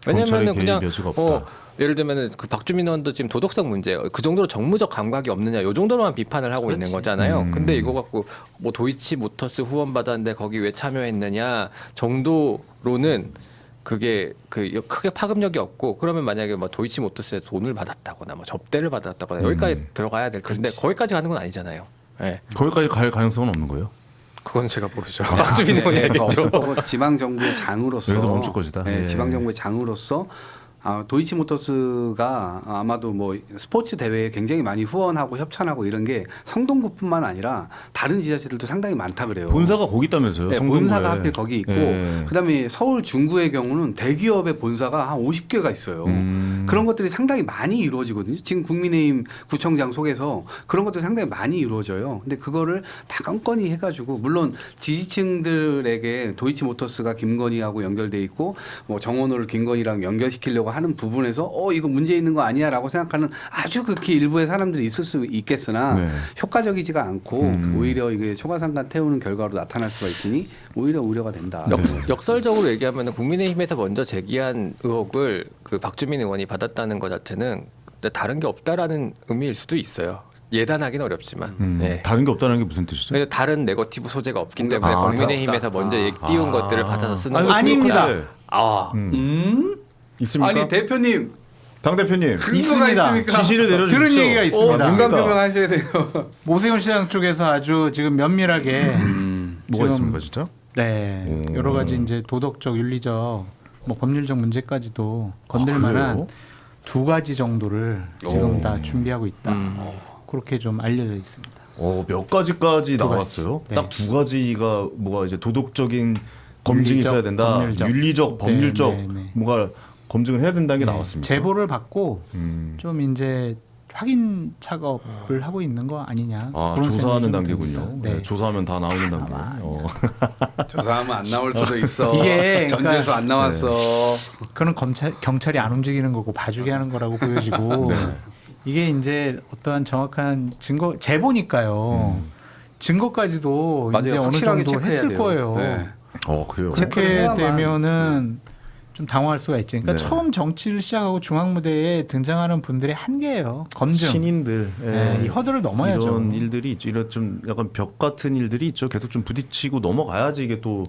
검찰의 왜냐면은 그냥 개입 여지가 없다. 예를 들면은 그 박주민 의원도 지금 도덕성 문제 그 정도로 정무적 감각이 없느냐 요 정도로만 비판을 하고 있는 거잖아요. 근데 이거 갖고 뭐 도이치모터스 후원 받았는데 거기 왜 참여했느냐 정도로는 그게 크게 파급력이 없고 그러면 만약에 뭐 도이치모터스에 돈을 받았다거나 뭐 접대를 받았다거나 여기까지 들어가야 될 텐데 거기까지 가는 건 아니잖아요. 네. 거기까지 갈 가능성은 없는 거예요? 그건 제가 모르죠. 박주민 의원이 알겠죠. 지방 정부의 장으로서 여기서 멈출 것이다. 네, 예. 지방 정부의 장으로서 도이치모터스가 아마도 뭐 스포츠 대회에 굉장히 많이 후원하고 협찬하고 이런 게 성동구뿐만 아니라 다른 지자체들도 상당히 많다 그래요. 본사가 거기 있다면서요? 네, 성동구에. 본사가 하필 거기 있고 그다음에 서울 중구의 경우는 대기업의 본사가 한 50개가 있어요. 그런 것들이 상당히 많이 이루어지거든요. 지금 국민의힘 구청장 속에서 그런 것들이 상당히 많이 이루어져요. 근데 그거를 다 껌껌이 해가지고 물론 지지층들에게 도이치모터스가 김건희하고 연결돼 있고 뭐 정원호를 김건희랑 연결시키려고 하는 부분에서 이거 문제 있는 거 아니야라고 생각하는 아주 극히 일부의 사람들이 있을 수 있겠으나 네. 효과적이지가 않고 오히려 이게 초과상관 태우는 결과로 나타날 수가 있으니 오히려 우려가 된다. 역설적으로 얘기하면 국민의힘에서 먼저 제기한 의혹을 그 박주민 의원이 받았다는 것 자체는 다른 게 없다라는 의미일 수도 있어요. 예단하기는 어렵지만. 네. 다른 게 없다는 게 무슨 뜻이죠? 그래서 다른 네거티브 소재가 없기 때문에 아, 국민의힘에서 먼저 띄운 것들을 받아서 쓰는 아니, 거죠. 아닙니다. 네. 아, 있습니까? 아니 대표님 당 대표님 근거가 있습니다. 있습니까? 지시를 내려주십시오. 들은 얘기가 있습니다. 민감 표명하셔야 돼요. 오세훈 시장 쪽에서 아주 지금 면밀하게 뭐가 지금 있습니까, 진짜? 네, 여러 가지 이제 도덕적, 윤리적, 뭐 법률적 문제까지도 건들 아, 만한 그래요? 2가지 정도를 지금 다 준비하고 있다. 그렇게 좀 알려져 있습니다. 몇 가지까지 두 나왔어요? 가지. 네. 딱 2가지가 뭐가 이제 도덕적인 검증이 윤리적, 있어야 된다. 법률적. 윤리적, 법률적 네, 네, 네. 뭐가 검증을 해야 된다는 게 네, 나왔습니다. 제보를 받고 음. 좀 이제 확인 작업을 하고 있는 거 아니냐. 아, 그런 조사하는 생각이 좀 단계군요. 듭니다. 네. 네. 조사하면 다 나오는 단계. 조사하면 안 나올 수도 있어. 이게 그러니까 전재수 안 나왔어. 그건 경찰이 안 움직이는 거고 봐주게 하는 거라고 보여지고 네. 이게 이제 어떠한 정확한 증거 제보니까요. 증거까지도 맞아요. 이제 어느 확실하게 정도 체크해야 했을 돼요. 거예요. 네. 그래요. 체크를 그렇게 해야만. 되면은 좀 당황할 수가 있지. 그러니까 네. 처음 정치를 시작하고 중앙 무대에 등장하는 분들의 한계예요. 검증. 신인들 네, 이 허들을 넘어야죠. 이런 일들이 있죠. 이런 좀 약간 벽 같은 일들이 있죠. 계속 좀 부딪히고 넘어가야지 이게 또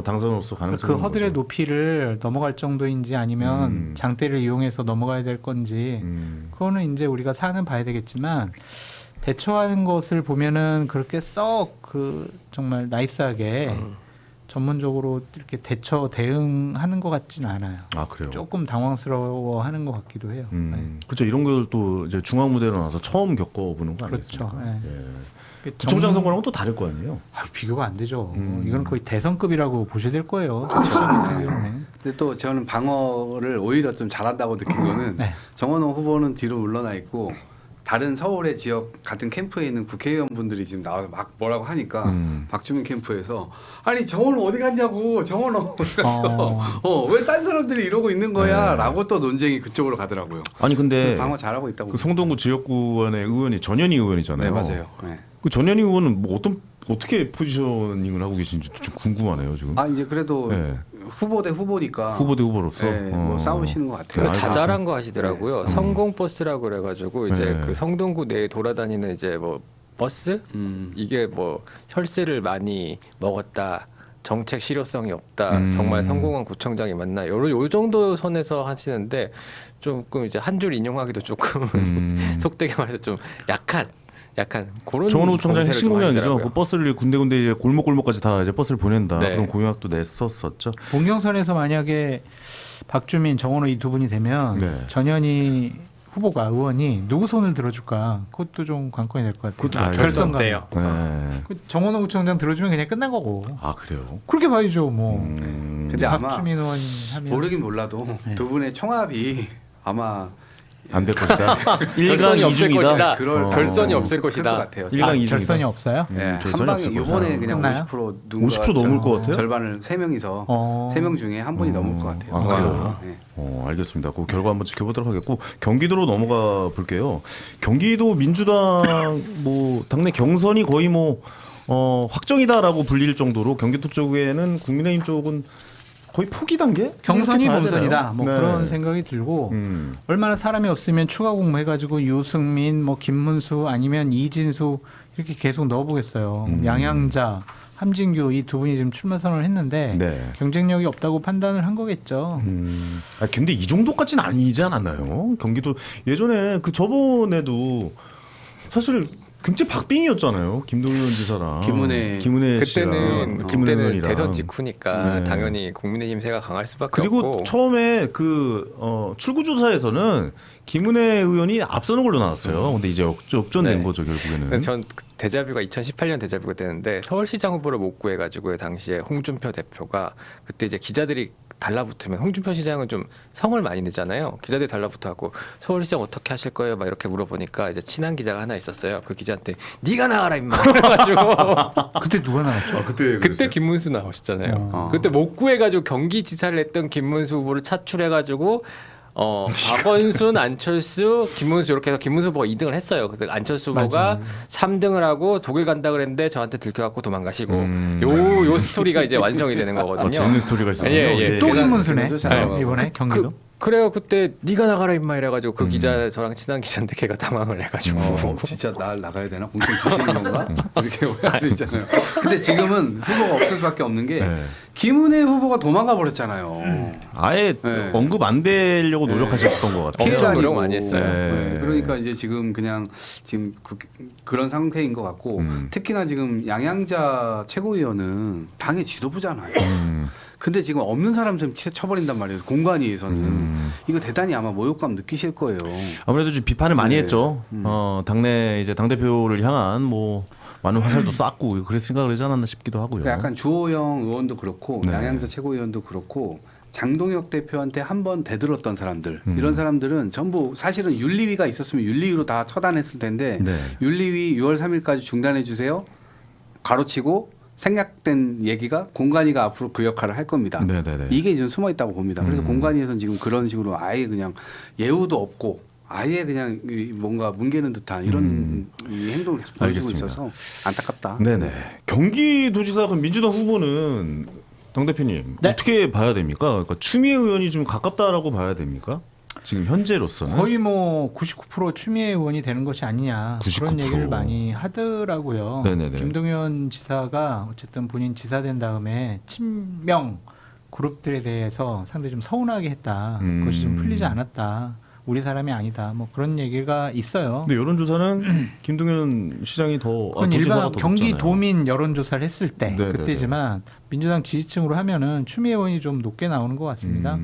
당선으로서 가능성이 그 허들의 높이를 넘어갈 정도인지 아니면 장대를 이용해서 넘어가야 될 건지 그거는 이제 우리가 사는 봐야 되겠지만 대처하는 것을 보면은 그렇게 썩 그 정말 나이스하게 전문적으로 이렇게 대응하는 것 같지는 않아요. 아 그래요. 조금 당황스러워하는 것 같기도 해요. 네. 그렇죠. 이런 걸 또 이제 중앙 무대로 나와서 처음 겪어보는 거 그렇죠. 아니겠습니까? 네. 예. 구청장 선거랑은 또 다를 거 아니에요. 비교가 안 되죠. 이건 거의 대선급이라고 보셔야 될 거예요. 네. 근데 또 저는 방어를 오히려 좀 잘한다고 느낀 거는 네. 정원호 후보는 뒤로 물러나 있고 다른 서울의 지역 같은 캠프에 있는 국회의원분들이 지금 나와서 막 뭐라고 하니까 박주민 캠프에서 아니 정원호 어디 갔냐고 정원호 그래서 왜 딴 사람들이 이러고 있는 거야라고 또 논쟁이 그쪽으로 가더라고요. 아니 근데 방어 잘하고 있다고. 그 성동구 지역구의 의원이 전현희 의원이잖아요. 네 맞아요. 네. 그 전현희 의원은 뭐 어떻게 포지셔닝을 하고 계신지 좀 궁금하네요 지금. 아 이제 그래도 네. 후보 대 후보니까 후보 대 후보로서 네, 뭐 싸우시는 것 같아요. 그리고 알겠죠. 자잘한 거 하시더라고요. 성공버스라고 그래가지고 이제 네. 그 성동구 내에 돌아다니는 이제 뭐 버스 이게 뭐 혈세를 많이 먹었다. 정책 실효성이 없다. 정말 성공한 구청장이 맞나? 요 정도 선에서 하시는데 조금 이제 한 줄 인용하기도 조금 속되게 말해서 좀 약한 그런 정원호 총장 공세를 핵심 좀 공약이죠. 하시더라고요. 그 버스를 군데군데 이제 골목골목까지 다 이제 버스를 보낸다. 네. 그런 공약도 냈었었죠. 본경선에서 만약에 박주민, 정원호 이 두 분이 되면 네. 전현희 후보가 의원이 누구 손을 들어줄까? 그것도 좀 관건이 될 것 그것도 같아요. 알겠어요. 결선감. 어때요? 네. 그 정원호 구청장 들어주면 그냥 끝난 거고. 아 그래요. 그렇게 봐야죠, 뭐. 근데 아마 박주민 의원 하면 모르긴 몰라도 네. 두 분의 총합이 아마 안 될 것이다. 결선이 없을 1강 2중이다. 것이다. 그럴 결선이 가능성이 없을 클 것이다. 것 같아요. 1강 2중이다. 결선이 없어요? 네, 한 결선이 방에 없을 이번에 거다. 그냥 끝나요? 50% 누군가 50% 넘을 것 같아요? 절반을 3명이서 3명 중에 한 분이 넘을 것 같아요. 아, 그래요? 네. 알겠습니다. 그 결과 한번 지켜보도록 하겠고 경기도로 넘어가 볼게요. 경기도 민주당 뭐 당내 경선이 거의 뭐 확정이다라고 불릴 정도로 경기도 쪽에는 국민의힘 쪽은 거의 포기 단계? 경선이 이렇게 봐야 본선이다. 되나요? 뭐 네. 그런 생각이 들고 얼마나 사람이 없으면 추가 공모해가지고 유승민, 뭐 김문수 아니면 이진수 이렇게 계속 넣어보겠어요. 양양자, 함진규 이 두 분이 지금 출마 선언을 했는데 네. 경쟁력이 없다고 판단을 한 거겠죠. 근데 이 정도까지는 아니지 않았나요? 경기도 예전에 그 저번에도 사실 굉장히 박빙이었잖아요. 김동연 지사랑 김은혜 그때는 씨랑, 김은혜 그때는 의원이랑. 대선 직후니까 네. 당연히 국민의힘 세가 강할 수밖에 그리고 없고. 처음에 출구조사에서는 김은혜 의원이 앞서는 걸로 나왔어요. 근데 이제 역전된 네. 거죠 결국에는. 전 데자뷰가 2018년 데자뷰가 되는데 서울시장 후보를 못 구해가지고 당시에 홍준표 대표가 그때 이제 기자들이 달라붙으면 홍준표 시장은 좀 성을 많이 내잖아요. 기자들이 달라붙어갖고 서울시장 어떻게 하실 거예요? 막 이렇게 물어보니까 이제 친한 기자가 하나 있었어요. 그 기자한테 네가 나가라 임마. 그래가지고 그때 누가 나왔죠? 그때 김문수 나오셨잖아요. 그때 못 구해가지고 경기지사를 했던 김문수 후보를 차출해가지고 박원순, 안철수, 김문수 이렇게 해서 김문수 후보가 2등을 했어요. 그때 안철수 후보가 3등을 하고 독일 간다 그랬는데 저한테 들켜갖고 도망가시고 요 스토리가 이제 완성이 되는 거거든요. 재밌는 스토리가 있었군요. 예. 또 김문수네. 네. 이번에 경기도. 그래요. 그때 네가 나가라 임마 이래가지고 그 기자 저랑 친한 기자인데 걔가 당황을 해가지고 진짜 날 나가야 되나? 공천 주시는 건가? 이렇게 오해할 수 있잖아요. 근데 지금은 후보가 없을 수밖에 없는 게 네. 김은혜 후보가 도망가 버렸잖아요. 아예 네. 언급 안 되려고 노력하셨던 것 같아요. 엄청 피해자이고. 노력 많이 했어요. 네. 그러니까 이제 지금 그냥 지금 그런 상태인 것 같고 특히나 지금 양양자 최고위원은 당의 지도부잖아요. 근데 지금 없는 사람 좀 쳐버린단 말이에요. 공관위에서는 이거 대단히 아마 모욕감 느끼실 거예요. 아무래도 좀 비판을 많이 네. 했죠. 당내 이제 당 대표를 향한 뭐 많은 화살도 쐈고 그래서 생각을 하지 않았나 싶기도 하고요. 그러니까 약간 주호영 의원도 그렇고 네. 양양자 최고위원도 그렇고 장동혁 대표한테 한 번 대들었던 사람들 이런 사람들은 전부 사실은 윤리위가 있었으면 윤리위로 다 처단했을 텐데 네. 윤리위 6월 3일까지 중단해 주세요. 가로치고 생략된 얘기가 공관위가 앞으로 그 역할을 할 겁니다. 네네네. 이게 지금 숨어 있다고 봅니다. 그래서 공관위에서는 지금 그런 식으로 아예 그냥 예우도 없고 아예 그냥 뭔가 뭉개는 듯한 이런 이 행동을 계속 보여주고 알겠습니다. 있어서 안타깝다. 네네. 경기도지사 그럼 민주당 후보는 당 대표님 네. 어떻게 봐야 됩니까? 그러니까 추미애 의원이 좀 가깝다라고 봐야 됩니까? 지금 현재로서는 거의 뭐 99% 추미애 의원이 되는 것이 아니냐 99%. 그런 얘기를 많이 하더라고요. 네네네. 김동연 지사가 어쨌든 본인 지사된 다음에 친명 그룹들에 대해서 상당히 좀 서운하게 했다. 그것이 좀 풀리지 않았다. 우리 사람이 아니다. 뭐 그런 얘기가 있어요. 근데 여론조사는 김동연 시장이 더 그건 도지사가 일반 더 경기 높잖아요. 도민 여론조사를 했을 때 네네네. 그때지만 민주당 지지층으로 하면은 추미애 의원이 좀 높게 나오는 것 같습니다.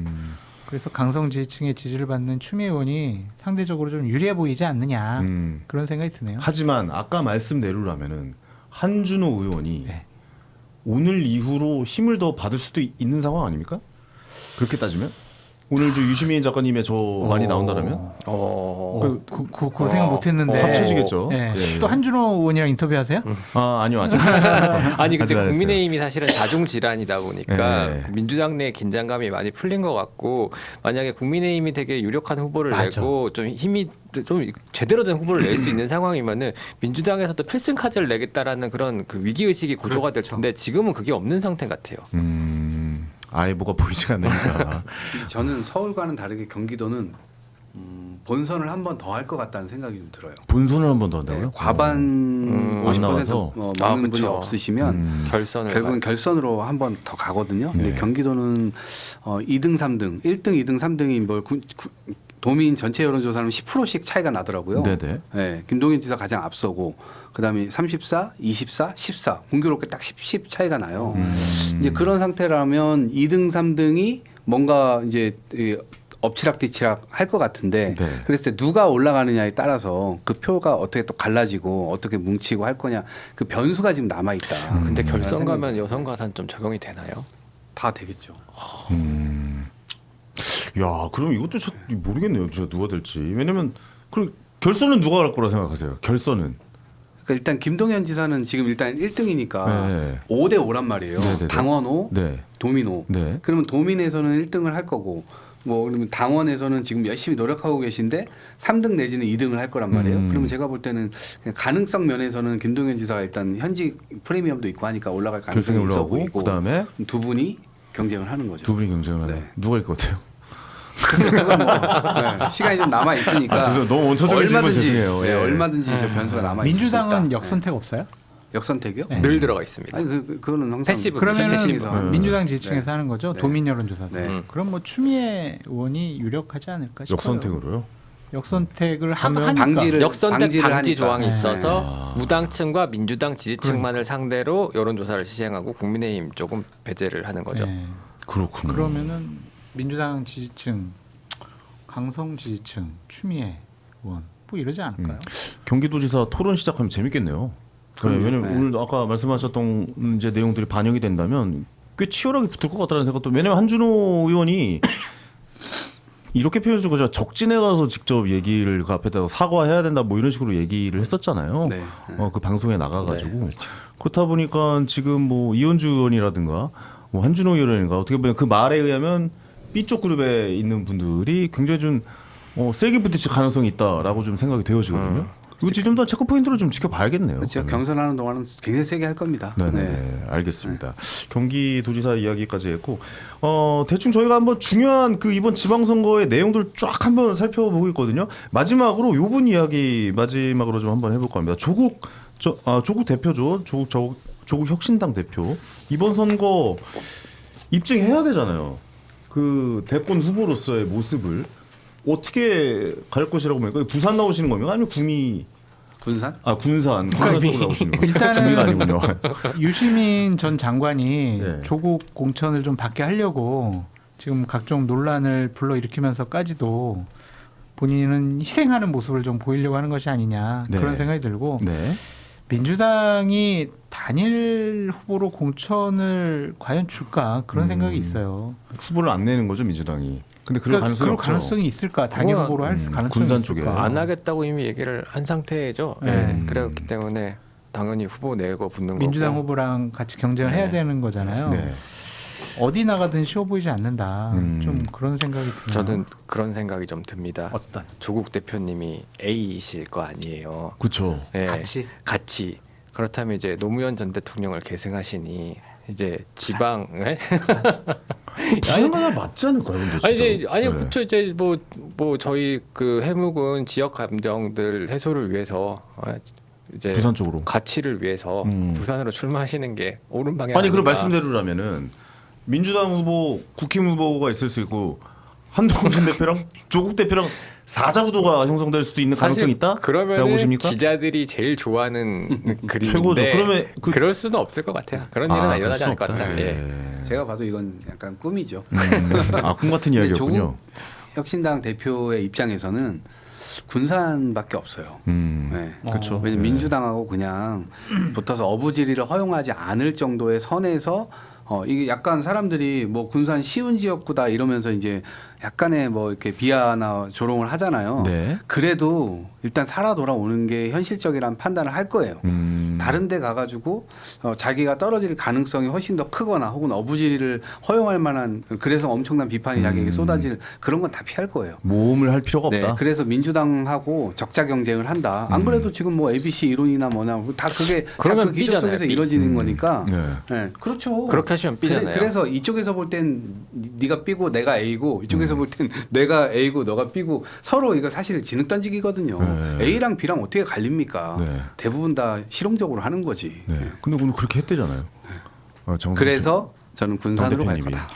그래서 강성 지지층의 지지를 받는 추미애 의원이 상대적으로 좀 유리해 보이지 않느냐 그런 생각이 드네요. 하지만 아까 말씀대로라면은 한준호 의원이 네. 오늘 이후로 힘을 더 받을 수도 있는 상황 아닙니까? 그렇게 따지면 오늘 저 유시민 작가님의 저 말이 나온다라면 그 생각 못했는데 합쳐지겠죠. 네. 예. 또 한준호 의원이랑 인터뷰하세요? 아니요 아직 아니 근데 아직 안 했어요. 국민의힘이 사실은 자중 질환이다 보니까 네. 민주당 내 긴장감이 많이 풀린 것 같고 만약에 국민의힘이 되게 유력한 후보를 맞아. 내고 좀 힘이 좀 제대로 된 후보를 낼 수 있는 상황이면은 민주당에서도 필승 카드를 내겠다라는 그런 그 위기 의식이 고조가 될 텐데 지금은 그게 없는 상태 같아요. 아예 뭐가 보이지가 않으니까 저는 서울과는 다르게 경기도는 본선을 한 번 더 할 것 같다는 생각이 좀 들어요. 본선을 한 번 더 한다고요? 과반 안 50% 나와서? 먹는 분이 그쵸. 없으시면 결선을 결국은 결선으로 한 번 더 가거든요. 근데 네. 경기도는 2등, 3등, 1등, 2등, 3등이 뭐 도민 전체 여론조사는 10%씩 차이가 나더라고요. 네네. 네, 김동연 지사 가장 앞서고 그다음에 34, 24, 14 공교롭게 딱 10 차이가 나요. 이제 그런 상태라면 2등, 3등이 뭔가 이제 엎치락뒤치락 할 것 같은데 네. 그랬을 때 누가 올라가느냐에 따라서 그 표가 어떻게 또 갈라지고 어떻게 뭉치고 할 거냐 그 변수가 지금 남아 있다. 근데 결선 생각이 가면 들어요. 여성 가산 좀 적용이 되나요? 다 되겠죠. 야 그럼 이것도 저 모르겠네요. 저 누가 될지. 왜냐면 그럼 결선은 누가 갈 거라 생각하세요? 결선은 그러니까 일단 김동연 지사는 지금 일단 1등이니까 네. 5대 5란 말이에요. 네네네. 당원 5, 네. 도민 5. 네. 그러면 도민에서는 1등을 할 거고 뭐 그러면 당원에서는 지금 열심히 노력하고 계신데 3등 내지는 2등을 할 거란 말이에요. 그러면 제가 볼 때는 그냥 가능성 면에서는 김동연 지사가 일단 현직 프리미엄도 있고 하니까 올라갈 결승에 가능성이 있어 올라오고 보이고 그다음에 두 분이 경쟁을 하는 거죠. 두 분이 경쟁을 하는 네. 누가 일 것 같아요? 네, 시간이 좀 남아 있으니까 죄송해요. 너무 원초적인 질문 죄송해요. 네, 예. 얼마든지 저 변수가 남아 있을 수 있다. 민주당은 역선택 없어요? 역선택이요? 네. 늘 들어가 있습니다. 아니 그거는 항상 패시브. 그러면은 패시브에서 하는 민주당 거죠. 지지층에서 네. 하는 거죠. 네. 도민 여론조사. 네. 그럼 뭐 추미애 의원이 유력하지 않을까 싶어요. 역선택으로요? 역선택을 하면 하니까 역선택 방지를 방지 하니까. 조항이 있어서 아. 무당층과 민주당 지지층만을 상대로 여론조사를 시행하고 국민의힘 조금 배제를 하는 거죠. 네. 그렇군요. 그러면은 민주당 지지층, 강성 지지층, 추미애 의원 뭐 이러지 않을까요? 경기도지사 토론 시작하면 재밌겠네요. 네, 그럼요. 왜냐면 네. 오늘 아까 말씀하셨던 이제 내용들이 반영이 된다면 꽤 치열하게 붙을 것 같다는 생각도. 왜냐면 한준호 의원이 이렇게 표현해주고 제가 적진에 가서 직접 얘기를 그 앞에다가 사과해야 된다 뭐 이런 식으로 얘기를 했었잖아요. 네. 그 방송에 나가가지고 네, 그렇다 보니까 지금 뭐 이현주 의원이라든가 뭐 한준호 의원인가 어떻게 보면 그 말에 의하면 B쪽 그룹에 있는 분들이 굉장히 좀 세게 부딪힐 가능성이 있다라고 좀 생각이 되어지거든요. 이거 좀 더 체크 포인트로 좀 지켜봐야겠네요. 그렇죠. 그러면. 경선하는 동안은 굉장히 세게 할 겁니다. 네네 알겠습니다. 경기도지사 이야기까지 했고 대충 저희가 한번 중요한 그 이번 지방선거의 내용들 쫙 한번 살펴보고 있거든요. 마지막으로 요분 이야기 마지막으로 좀 한번 해볼까 합니다. 조국 대표죠. 조국 혁신당 대표 이번 선거 입증해야 되잖아요. 그 대권 후보로서의 모습을 어떻게 갈 것이라고 보니까 부산 나오시는 겁니까? 아니면 군산? 군산 쪽으로 나오시는 거예요? 일단은 구미가 아니군요. 유시민 전 장관이 네. 조국 공천을 좀 받게 하려고 지금 각종 논란을 불러일으키면서까지도 본인은 희생하는 모습을 좀 보이려고 하는 것이 아니냐 네. 그런 생각이 들고 네. 민주당이 단일 후보로 공천을 과연 줄까 그런 생각이 있어요. 후보를 안 내는 거죠 민주당이. 근데 그럴 그러니까 가능성이 그럴 없죠. 가능성이 있을까? 단일 그건, 후보로 할 가능성이 군산 있을까? 쪽에. 안 하겠다고 이미 얘기를 한 상태죠. 네. 그렇기 때문에 당연히 후보 내고 붙는 민주당 거고. 후보랑 같이 경쟁을 해야 네. 되는 거잖아요. 네. 어디 나가든 쉬워 보이지 않는다. 음. 좀 그런 생각이 드네요. 저는 그런 생각이 좀 듭니다. 어떤 조국 대표님이 A이실 거 아니에요. 그렇죠. 네, 같이 그렇다면 이제 노무현 전 대통령을 계승하시니 이제 지방에 부산마다 맞지 않을까요? 근데 진짜? 아니 이제 네. 그쵸 이제 뭐 저희 그 해묵은 지역 감정들 해소를 위해서 이제 부산 쪽으로. 가치를 위해서 부산으로 출마하시는 게 옳은 방향. 아니 그럼 아닌가. 말씀대로라면은 민주당 후보, 국힘 후보가 있을 수 있고 한동훈 대표랑 조국 대표랑 사자구도가 형성될 수도 있는 사실 가능성이 있다? 그러면 라고 보십니까? 기자들이 제일 좋아하는 그림인데 최고죠. 그러면 그럴 수는 없을 것 같아요. 그런 일은 그럴 일어나지 수 않을 것 없다. 같아요. 예. 제가 봐도 이건 약간 꿈이죠. 꿈 같은 근데 이야기였군요. 조국 혁신당 대표의 입장에서는 군산밖에 없어요. 네. 그렇죠. 왜냐면 민주당하고 그냥 붙어서 어부지리를 허용하지 않을 정도의 선에서 이게 약간 사람들이 뭐 군산 쉬운 지역구다 이러면서 이제 약간의 뭐 이렇게 비하나 조롱을 하잖아요. 네. 그래도 일단 살아 돌아오는 게 현실적이라는 판단을 할 거예요. 다른 데 가가지고 자기가 떨어질 가능성이 훨씬 더 크거나 혹은 어부지리를 허용할 만한 그래서 엄청난 비판이 자기에게 쏟아질 그런 건 다 피할 거예요. 모험을 할 필요가 없다. 네, 그래서 민주당하고 적자 경쟁을 한다. 안 그래도 지금 뭐 ABC 이론이나 뭐나 다 그게 그러면 그 기조 B잖아요, 속에서 B. 이루어지는 거니까. 네. 네, 그렇죠. 그렇게 하시면 B잖아요. 그래서 이쪽에서 볼 땐 네가 B고 내가 A고 이쪽에서 볼 땐 내가 A고 너가 B고 서로 이거 사실 진흙 던지기거든요. 네. A랑 B랑 어떻게 갈립니까? 네. 대부분 다 실용적으로 하는 거지. 네. 근데 오늘 그렇게 했대잖아요. 정선 그래서 저는 군산으로 갈 대표님이. 거다.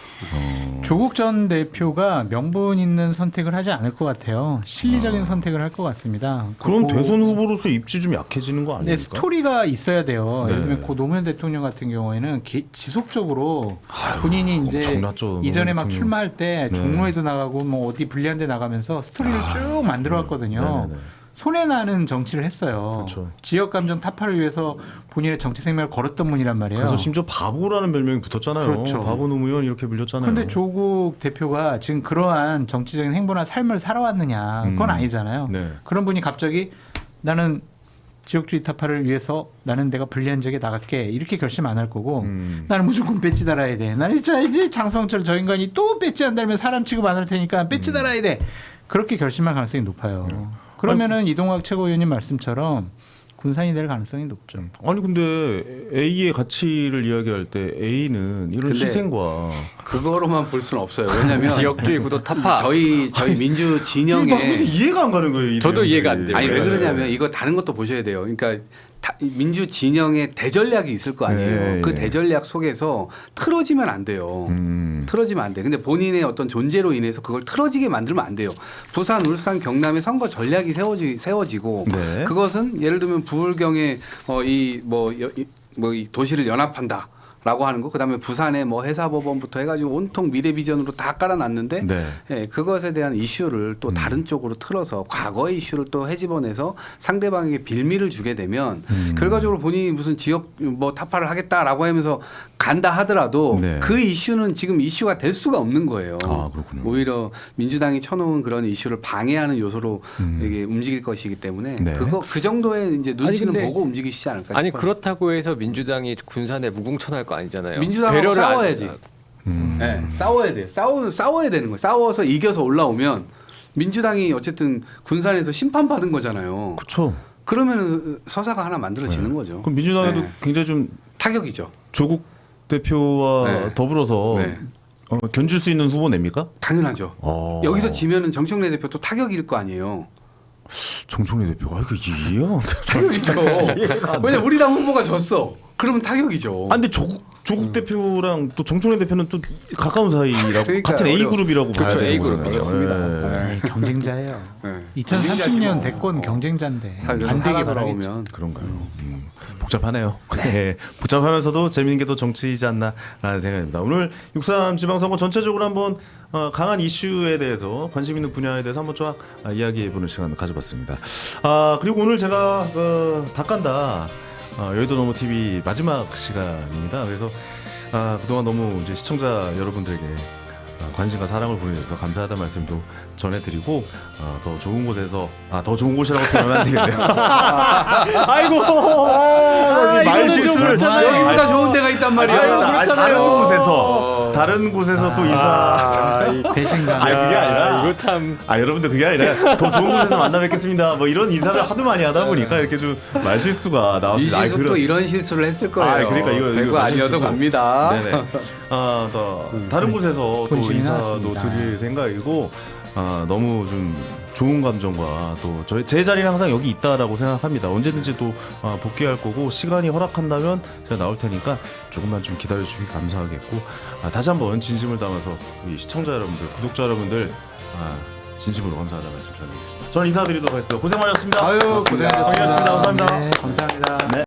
조국 전 대표가 명분 있는 선택을 하지 않을 것 같아요. 실리적인 선택을 할 것 같습니다. 그런 그- 대선 후보로서 입지 좀 약해지는 거 근데 아닙니까? 스토리가 있어야 돼요. 네. 예를 들면 고 노무현 대통령 같은 경우에는 지속적으로 본인이 이제 엄청났죠, 이전에 막 노무현 대통령. 출마할 때 네. 종로에도 나가고 뭐 어디 불리한 데 나가면서 스토리를 쭉 만들어 왔거든요. 네네네. 손해 나는 정치를 했어요. 그렇죠. 지역 감정 타파를 위해서 본인의 정치 생명을 걸었던 분이란 말이에요. 그래서 심지어 바보라는 별명이 붙었잖아요. 그렇죠. 바보 노무현 이렇게 불렸잖아요. 그런데 조국 대표가 지금 그러한 정치적인 행보나 삶을 살아왔느냐 그건 아니잖아요. 네. 그런 분이 갑자기 나는 지역주의 타파를 위해서 나는 내가 불리한 지역에 나갈게 이렇게 결심 안 할 거고 나는 무조건 배지 달아야 돼. 나는 진짜 이제 장성철 저 인간이 또 배지 안 달면 사람 취급 안 할 테니까 배지 달아야 돼. 그렇게 결심할 가능성이 높아요. 그러면은 이동학 최고위원님 말씀처럼 군산이 될 가능성이 높죠. 아니 근데 A의 가치를 이야기할 때 A는 이런 근데 희생과 그거로만 볼 수는 없어요. 왜냐하면 지역주의 구도 타파. 저희 민주 나 근데 진영에 이해가 안 가는 거예요. 이 저도 내용들이. 이해가 안 돼요. 아니 왜 네. 그러냐면 이거 다른 것도 보셔야 돼요. 그러니까 민주 진영의 대전략이 있을 거 아니에요. 예, 그 예. 대전략 속에서 틀어지면 안 돼요. 틀어지면 안 돼. 근데 본인의 어떤 존재로 인해서 그걸 틀어지게 만들면 안 돼요. 부산, 울산, 경남의 선거 전략이 세워지고 네. 그것은 예를 들면 부울경에 이 도시를 연합한다. 라고 하는 거, 그다음에 부산에 뭐 해사법원부터 해가지고 온통 미래 비전으로 다 깔아놨는데, 네. 예, 그것에 대한 이슈를 또 다른 쪽으로 틀어서 과거의 이슈를 또 헤집어내서 상대방에게 빌미를 주게 되면 결과적으로 본인이 무슨 지역 뭐 타파를 하겠다라고 하면서 간다 하더라도 네. 그 이슈는 지금 이슈가 될 수가 없는 거예요. 아, 그렇군요. 오히려 민주당이 쳐놓은 그런 이슈를 방해하는 요소로 이게 움직일 것이기 때문에 네. 그 정도의 이제 눈치는 근데- 보고 움직이시지 않을까 싶어요. 아니 그렇다고 해서 민주당이 군산에 무공천할 거 아니잖아요. 민주당하고 배려를 안- 싸워야지. 네, 싸워야 돼요. 싸워야 되는 거예요. 싸워서 이겨서 올라오면 민주당이 어쨌든 군산에서 심판 받은 거잖아요. 그렇죠. 그러면 서사가 하나 만들어지는 거죠. 그럼 민주당에도 네. 굉장히 좀 타격이죠. 조국 대표와 네. 더불어서 네. 견줄 수 있는 후보 냅니까? 당연하죠. 여기서 지면은 정청래 대표 또 타격일 거 아니에요. 정청래 대표가 이거 이게요? 타격이죠. 왜냐 우리 당 후보가 졌어. 그러면 타격이죠. 아, 근데 조국 대표랑 또 정청래 대표는 또 가까운 사이라고 그러니까요. 같은 A 그룹이라고 봐야 그렇죠, 되는 A 거잖아요. 그룹이죠. 그렇습니다. 네. 경쟁자예요. 네. 2030년 대권 경쟁자인데 살아 안 되기 바라겠죠. 돌아오면 그런가요? 복잡하네요. 네. 복잡하면서도 재미있는 게 또 정치이지 않나라는 생각입니다. 오늘 6.3 지방선거 전체적으로 한번 강한 이슈에 대해서 관심 있는 분야에 대해서 한번 쫙 이야기해보는 시간을 가져봤습니다. 그리고 오늘 제가 닭간다 여의도 너머 TV 마지막 시간입니다. 그래서 그동안 너무 이제 시청자 여러분들에게 관심과 사랑을 보내주셔서 감사하다는 말씀도 전해드리고 더 좋은 곳에서 더 좋은 곳이라고 표현하면 안 되겠네요. 아이고 말 실수를 여기보다 좋은 데가 있단 말이야. 다른 곳에서 또 인사. 배신감. 그게 아니라 이거 참 여러분들 그게 아니라 더 좋은 곳에서 만나 뵙겠습니다. 뭐 이런 인사를 하도 많이 하다 보니까 이렇게 좀 말 실수가 나왔습니다. 이진숙도 이런 실수를 했을 거예요. 그러니까 이거 대구 아니어도 실수고. 갑니다. 네네. 더 다른 곳에서 또 본심이 인사도 나왔습니다. 드릴 생각이고 너무 좀 좋은 감정과 또 제 자리는 항상 여기 있다라고 생각합니다. 언제든지 또 복귀할 거고 시간이 허락한다면 제가 나올 테니까 조금만 좀 기다려 주시기 감사하겠고 다시 한번 진심을 담아서 우리 시청자 여러분들, 구독자 여러분들 진심으로 감사하다는 말씀 전해드리겠습니다. 저는 인사드리도록 하겠습니다. 고생 많으셨습니다. 아유, 고생하셨습니다. 감사합니다. 네, 감사합니다. 네.